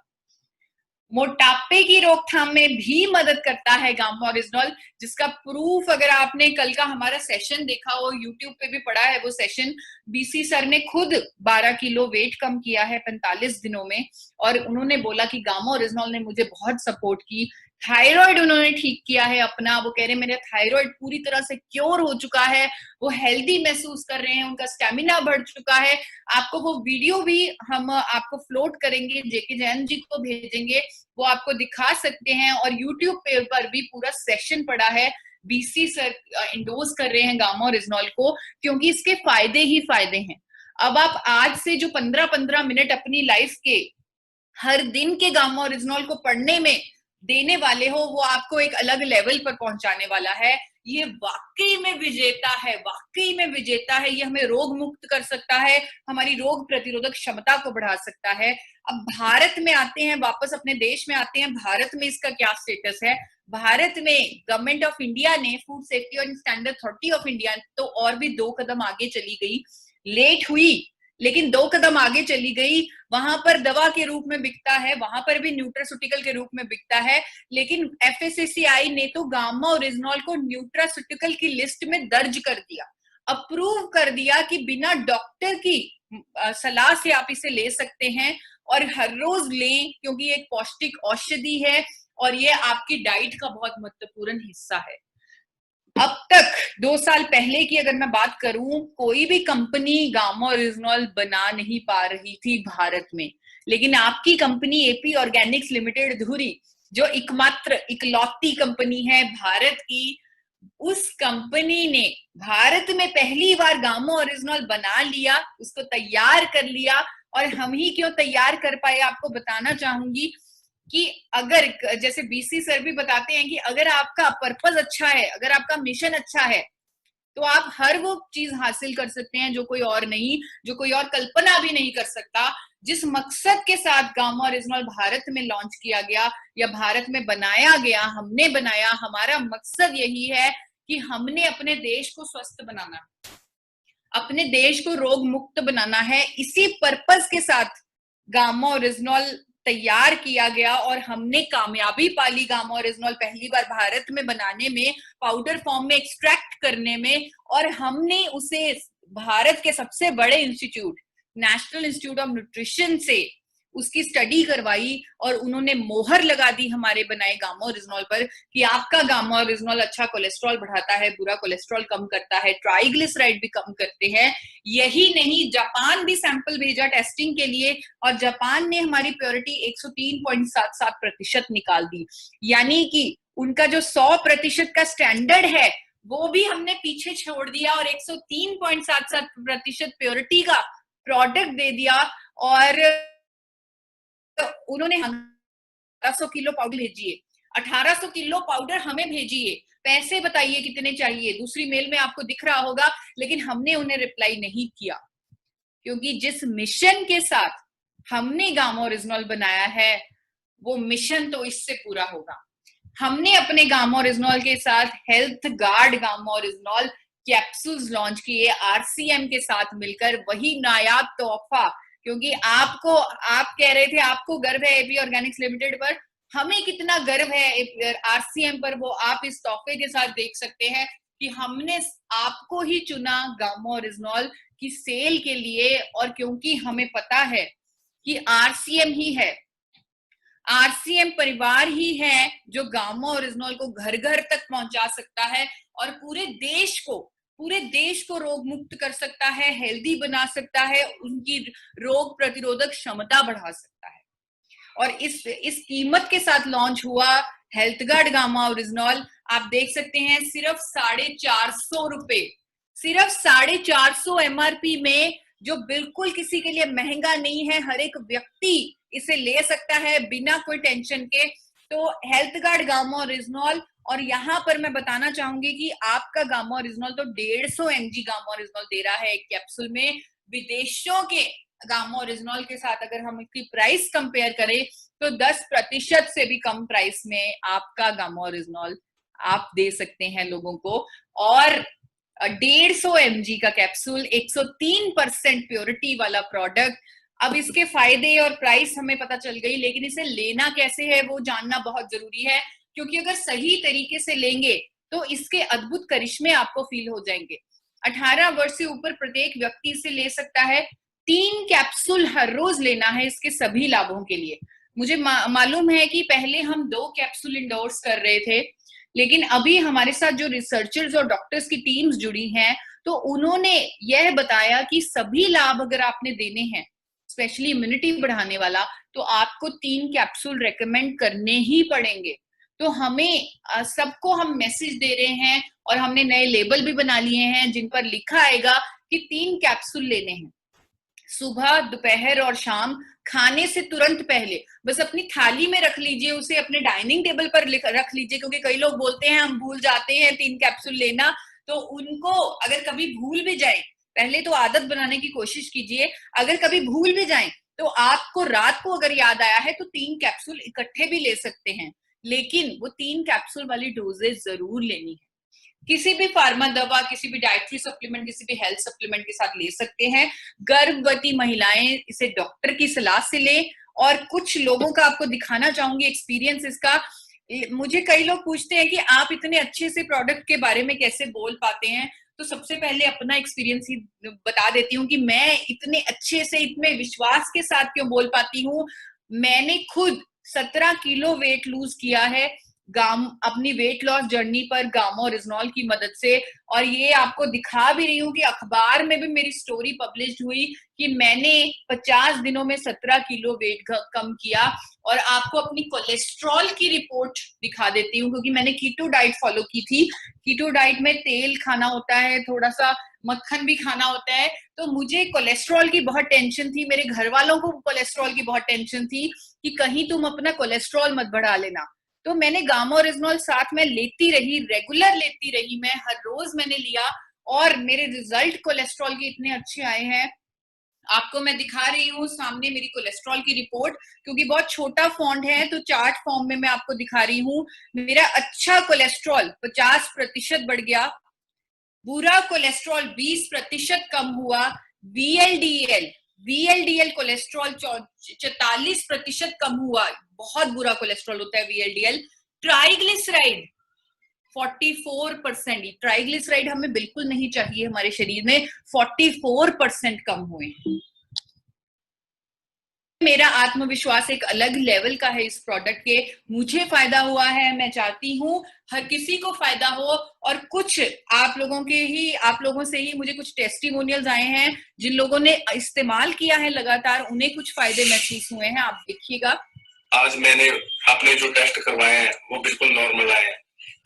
मोटापे की रोकथाम में भी मदद करता है गामा ओरिजिनॉल, जिसका प्रूफ अगर आपने कल का हमारा सेशन देखा हो, यूट्यूब पे भी पड़ा है वो सेशन, बीसी सर ने खुद 12 किलो वेट कम किया है 45 दिनों में, और उन्होंने बोला कि गामा ओरिजिनॉल ने मुझे बहुत सपोर्ट की। थायराइड उन्होंने ठीक किया है अपना, वो कह रहे मेरा थायराइड पूरी तरह से क्योर हो चुका है, वो हेल्दी महसूस कर रहे हैं, उनका स्टेमिना बढ़ चुका है। आपको वो वीडियो भी हम आपको फ्लोट करेंगे, जेके जैन जी को भेजेंगे, वो आपको दिखा सकते हैं, और यूट्यूब पर भी पूरा सेशन पड़ा है। बीसी सर इंडोर्स कर रहे हैं गामा ओरिजिनॉल को क्योंकि इसके फायदे ही फायदे हैं। अब आप आज से जो 15-15 मिनट अपनी लाइफ के हर दिन के गामा ओरिजिनॉल को पढ़ने में देने वाले हो, वो आपको एक अलग लेवल पर पहुंचाने वाला है। ये वाकई में विजेता है, वाकई में विजेता है। ये हमें रोग मुक्त कर सकता है, हमारी रोग प्रतिरोधक क्षमता को बढ़ा सकता है। अब भारत में आते हैं, वापस अपने देश में आते हैं, भारत में इसका क्या स्टेटस है। भारत में गवर्नमेंट ऑफ इंडिया ने, फूड सेफ्टी और स्टैंडर्ड अथॉरिटी ऑफ इंडिया तो और भी 2 कदम आगे चली गई, लेट हुई लेकिन 2 कदम आगे चली गई। वहां पर दवा के रूप में बिकता है, वहां पर भी न्यूट्रास्यूटिकल के रूप में बिकता है, लेकिन एफएसएससीआई ने तो गामा ओरिजिनॉल को न्यूट्रास्यूटिकल की लिस्ट में दर्ज कर दिया, अप्रूव कर दिया कि बिना डॉक्टर की सलाह से आप इसे ले सकते हैं और हर रोज लें, क्योंकि ये एक पौष्टिक औषधि है और ये आपकी डाइट का बहुत महत्वपूर्ण हिस्सा है। अब तक 2 साल पहले की अगर मैं बात करूं, कोई भी कंपनी गामा ओरिजिनॉल बना नहीं पा रही थी भारत में, लेकिन आपकी कंपनी एपी ऑर्गेनिक्स लिमिटेड धुरी, जो एकमात्र इकलौती कंपनी है भारत की, उस कंपनी ने भारत में पहली बार गामा ओरिजिनॉल बना लिया, उसको तैयार कर लिया। और हम ही क्यों तैयार कर पाए आपको बताना चाहूंगी कि अगर, जैसे बीसी सर भी बताते हैं कि अगर आपका पर्पस अच्छा है, अगर आपका मिशन अच्छा है, तो आप हर वो चीज हासिल कर सकते हैं जो कोई और नहीं, जो कोई और कल्पना भी नहीं कर सकता। जिस मकसद के साथ गामा ओरिजिनॉल भारत में लॉन्च किया गया या भारत में बनाया गया, हमने बनाया, हमारा मकसद यही है कि हमने अपने देश को स्वस्थ बनाना, अपने देश को रोग मुक्त बनाना है। इसी पर्पस के साथ गामा ओरिजिनॉल तैयार किया गया और हमने कामयाबी पाली गामा ओरिजिनॉल पहली बार भारत में बनाने में, पाउडर फॉर्म में एक्सट्रैक्ट करने में, और हमने उसे भारत के सबसे बड़े institute, national institute of nutrition से उसकी स्टडी करवाई और उन्होंने मोहर लगा दी हमारे बनाए गामा ओरिजिनॉल पर कि आपका गामा ओरिजिनॉल अच्छा कोलेस्ट्रॉल बढ़ाता है, बुरा कोलेस्ट्रॉल कम करता है, ट्राइग्लिसराइड भी कम करते हैं। यही नहीं, जापान भी सैंपल भेजा टेस्टिंग के लिए और जापान ने हमारी प्योरिटी 103.77% निकाल दी। यानी कि उनका जो 100% का स्टैंडर्ड है वो भी हमने पीछे छोड़ दिया और 103.77% प्योरिटी का प्रोडक्ट दे दिया। और उन्होंने 1800 किलो पाउडर भेजिए, 1800 किलो पाउडर हमें भेजिए, पैसे बताइए कितने चाहिए। दूसरी मेल में आपको दिख रहा होगा, लेकिन हमने उन्हें रिप्लाई नहीं किया, क्योंकि जिस मिशन के साथ हमने गामा ओरिजिनॉल बनाया है वो मिशन तो इससे पूरा होगा। हमने अपने गामा ओरिजिनॉल के साथ health guard gamma oryzanol capsules launch किए आरसीएम के साथ मिलकर, वही नायाब तोहफा। क्योंकि आपको, आप कह रहे थे आपको गर्व है एपी ऑर्गेनिक्स लिमिटेड पर, हमें कितना गर्व है आरसीएम पर, वो आप इस तोहफे के साथ देख सकते हैं कि हमने आपको ही चुना गामा ओरिजिनॉल की सेल के लिए। और क्योंकि हमें पता है कि आरसीएम ही है, आरसीएम परिवार ही है जो गामा ओरिजिनॉल को घर घर तक पहुंचा सकता है और पूरे देश को रोग मुक्त कर सकता है, हेल्दी बना सकता है, उनकी रोग प्रतिरोधक क्षमता बढ़ा सकता है। और इस कीमत के साथ लॉन्च हुआ हेल्थ गार्ड गामा ओरिजिनॉल। आप देख सकते हैं सिर्फ 450 रुपए, सिर्फ 450 एमआरपी में, जो बिल्कुल किसी के लिए महंगा नहीं है। हर एक व्यक्ति इसे ले सकता है बिना कोई टेंशन के। तो हेल्थ गार्ड गामा ओरिजिनॉल, और यहाँ पर मैं बताना चाहूंगी कि आपका गामा ओरिजिनॉल तो 150 mg गामा ओरिजिनॉल दे रहा है एक कैप्सूल में। विदेशों के गामा ओरिजिनॉल के साथ अगर हम इसकी प्राइस कंपेयर करें तो 10% से भी कम प्राइस में आपका गामा ओरिजिनॉल आप दे सकते हैं लोगों को। और 150 mg का कैप्सूल, 103% प्योरिटी वाला प्रोडक्ट। अब इसके फायदे और प्राइस हमें पता चल गई, लेकिन इसे लेना कैसे है वो जानना बहुत जरूरी है, क्योंकि अगर सही तरीके से लेंगे तो इसके अद्भुत करिश्मे आपको फील हो जाएंगे। 18 वर्ष से ऊपर प्रत्येक व्यक्ति इसे ले सकता है। 3 कैप्सूल हर रोज लेना है इसके सभी लाभों के लिए। मुझे मालूम है कि पहले हम 2 कैप्सूल इंडोर्स कर रहे थे, लेकिन अभी हमारे साथ जो रिसर्चर्स और डॉक्टर्स की टीम्स जुड़ी हैं, तो उन्होंने यह बताया कि सभी लाभ अगर आपने देने हैं, स्पेशली इम्यूनिटी बढ़ाने वाला, तो आपको 3 कैप्सूल रेकमेंड करने ही पड़ेंगे। तो हमें सबको हम मैसेज दे रहे हैं और हमने नए लेबल भी बना लिए हैं जिन पर लिखा आएगा कि 3 कैप्सूल लेने हैं, सुबह, दोपहर और शाम, खाने से तुरंत पहले। बस अपनी थाली में रख लीजिए, उसे अपने डाइनिंग टेबल पर रख लीजिए, क्योंकि कई लोग बोलते हैं हम भूल जाते हैं 3 कैप्सूल लेना। तो उनको अगर कभी भूल भी जाए, पहले तो आदत बनाने की कोशिश कीजिए। अगर कभी भूल भी जाए तो आपको रात को अगर याद आया है तो 3 कैप्सूल इकट्ठे भी ले सकते हैं, लेकिन वो 3 कैप्सूल वाली डोजेज जरूर लेनी है। किसी भी फार्मा दवा, किसी भी डाइटरी सप्लीमेंट, किसी भी हेल्थ सप्लीमेंट के साथ ले सकते हैं। गर्भवती महिलाएं इसे डॉक्टर की सलाह से लें। और कुछ लोगों का आपको दिखाना चाहूंगी एक्सपीरियंस इसका। मुझे कई लोग पूछते हैं कि आप इतने अच्छे से प्रोडक्ट के बारे में कैसे बोल पाते हैं। तो सबसे पहले अपना एक्सपीरियंस ही बता देती हूँ कि मैं इतने अच्छे से, इतने विश्वास के साथ क्यों बोल पाती हूँ। मैंने खुद 17 किलो वेट लूज किया है अपनी वेट लॉस जर्नी पर गामा ओरिजिनॉल की मदद से। और ये आपको दिखा भी रही हूँ कि अखबार में भी मेरी स्टोरी पब्लिश हुई कि मैंने 50 दिनों में 17 किलो वेट कम किया। और आपको अपनी कोलेस्ट्रॉल की रिपोर्ट दिखा देती हूँ, क्योंकि मैंने कीटो डाइट फॉलो की थी। कीटो डाइट में तेल खाना होता है, थोड़ा सा मक्खन भी खाना होता है। तो मुझे कोलेस्ट्रॉल की बहुत टेंशन थी, मेरे घर वालों को कोलेस्ट्रॉल की बहुत टेंशन थी कि कहीं तुम अपना कोलेस्ट्रॉल मत बढ़ा लेना। तो मैंने गामा ओरिजिनॉल साथ में लेती रही, रेगुलर लेती रही, मैं हर रोज मैंने लिया और मेरे रिजल्ट कोलेस्ट्रॉल के इतने अच्छे आए हैं। आपको मैं दिखा रही हूँ सामने मेरी कोलेस्ट्रॉल की रिपोर्ट, क्योंकि बहुत छोटा फॉन्ट है तो चार्ट फॉर्म में मैं आपको दिखा रही हूँ। मेरा अच्छा कोलेस्ट्रॉल 50% बढ़ गया, बुरा कोलेस्ट्रॉल 20% कम हुआ, वीएलडीएल कोलेस्ट्रॉल 44% कम हुआ, बहुत बुरा कोलेस्ट्रॉल होता है वीएलडीएल। ट्राइग्लिसराइड 44%, ट्राइग्लिसराइड हमें बिल्कुल नहीं चाहिए हमारे शरीर में, 44% कम हुए। मेरा आत्मविश्वास एक अलग लेवल का है इस प्रोडक्ट के। मुझे फायदा हुआ है, मैं चाहती हूँ हर किसी को फायदा हो। और कुछ आप लोगों से ही मुझे कुछ टेस्टिमोनियल्स आए हैं जिन लोगों ने इस्तेमाल किया है लगातार, उन्हें कुछ फायदे महसूस हुए हैं। आप देखिएगा, आज मैंने अपने जो टेस्ट करवाए हैं वो बिल्कुल नॉर्मल आए हैं।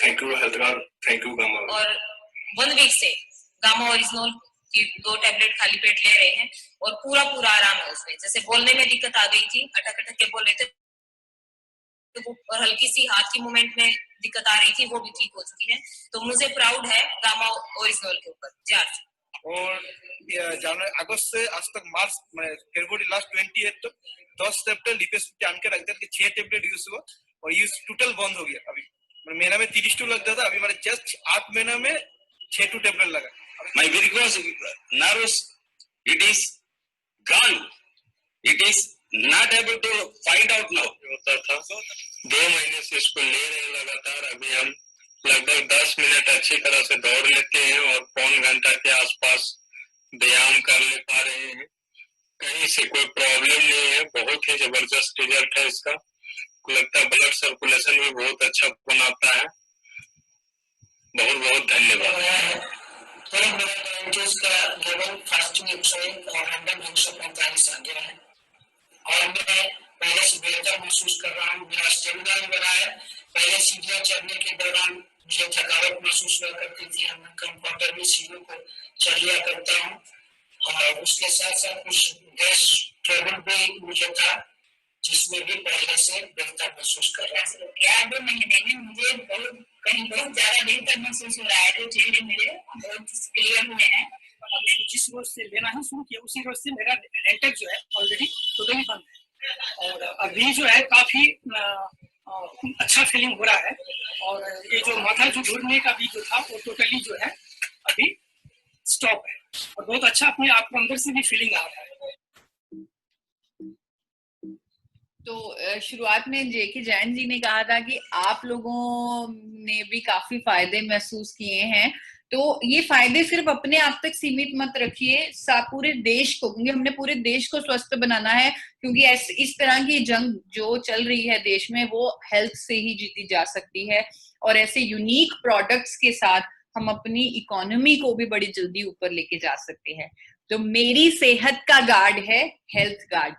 Thank you health card, thank you gamma. और 1 वीक से गामा ओरिजिनल की 2 टैबलेट खाली पेट ले रहे हैं और पूरा आराम है उसमें। जैसे बोलने में दिक्कत आ गई थी, अटक के बोल रहे थे, तो और हल्की सी हाथ की मूवमेंट में दिक्कत आ रही थी, वो भी ठीक हो चुकी है। तो मुझे प्राउड है गामा ओरिजिनल के ऊपर। जार्ज और जनवरी अगस्त से आज तक मार्च फरवरी लास्ट 28 तक 10 टैबलेट लिपेस टान के रख दिया कि 6 टैबलेट यूज हुआ और यूज टोटल बंद हो गया। अभी महीना में 30 टू लगता था, अभी हमारे जस्ट 8 महीना में 6 टू टैबलेट लगा। My varicose nerves, it is gone. It is not able to find out now. होता था 2 महीने से इसको ले रहे हैं लगातार। अभी हम लगभग 10 मिनट अच्छी तरह से दौड़ लेते हैं और पौन घंटा के आसपास व्यायाम कर ले पा रहे हैं। कहीं से कोई प्रॉब्लम नहीं है। बहुत ही जबरदस्त रिजल्ट है इसका। लगता है ब्लड सर्कुलेशन भी बहुत अच्छा बनाता है। बहुत बहुत धन्यवाद। का लेवल फास्टिंग 101 और रैंडम 145 आ गया है और मैं पहले से बेहतर महसूस कर रहा हूँ। मेरा स्टेमिना भी बढ़ा है। पहले सीढ़ियाँ चढ़ने के दौरान मुझे थकावट महसूस हुआ करती थी, मैं कंफर्टेबली सीढ़ियों को चढ़ लिया करता हूँ और उसके साथ साथ कुछ गैस ट्रबल भी मुझे था, जिसमें भी पहले से बेहतर महसूस कर रहा हूँ। क्या 2 महीने में मुझे बहुत ज्यादा बेहतर महसूस हो रहा है। जो चेहरे मेरे बहुत क्लियर हुए हैं। मैंने जिस रोज से लेना ही शुरू किया उसी रोज से मेरा रेंटेक जो है ऑलरेडी टोटली बंद है और अभी जो है काफी अच्छा फीलिंग हो रहा है और ये जो माथा जो घूरने का भी जो था वो टोटली जो है अभी स्टॉप है और बहुत अच्छा अपने आप को अंदर से भी फीलिंग आ रहा है। तो शुरुआत में जेके जैन जी ने कहा था कि आप लोगों ने भी काफी फायदे महसूस किए हैं, तो ये फायदे सिर्फ अपने आप तक सीमित मत रखिए, पूरे देश को, क्योंकि हमने पूरे देश को स्वस्थ बनाना है। क्योंकि इस तरह की जंग जो चल रही है देश में वो हेल्थ से ही जीती जा सकती है और ऐसे यूनिक प्रोडक्ट्स के साथ हम अपनी इकोनॉमी को भी बड़ी जल्दी ऊपर लेके जा सकते हैं। तो मेरी सेहत का गार्ड है हेल्थ गार्ड।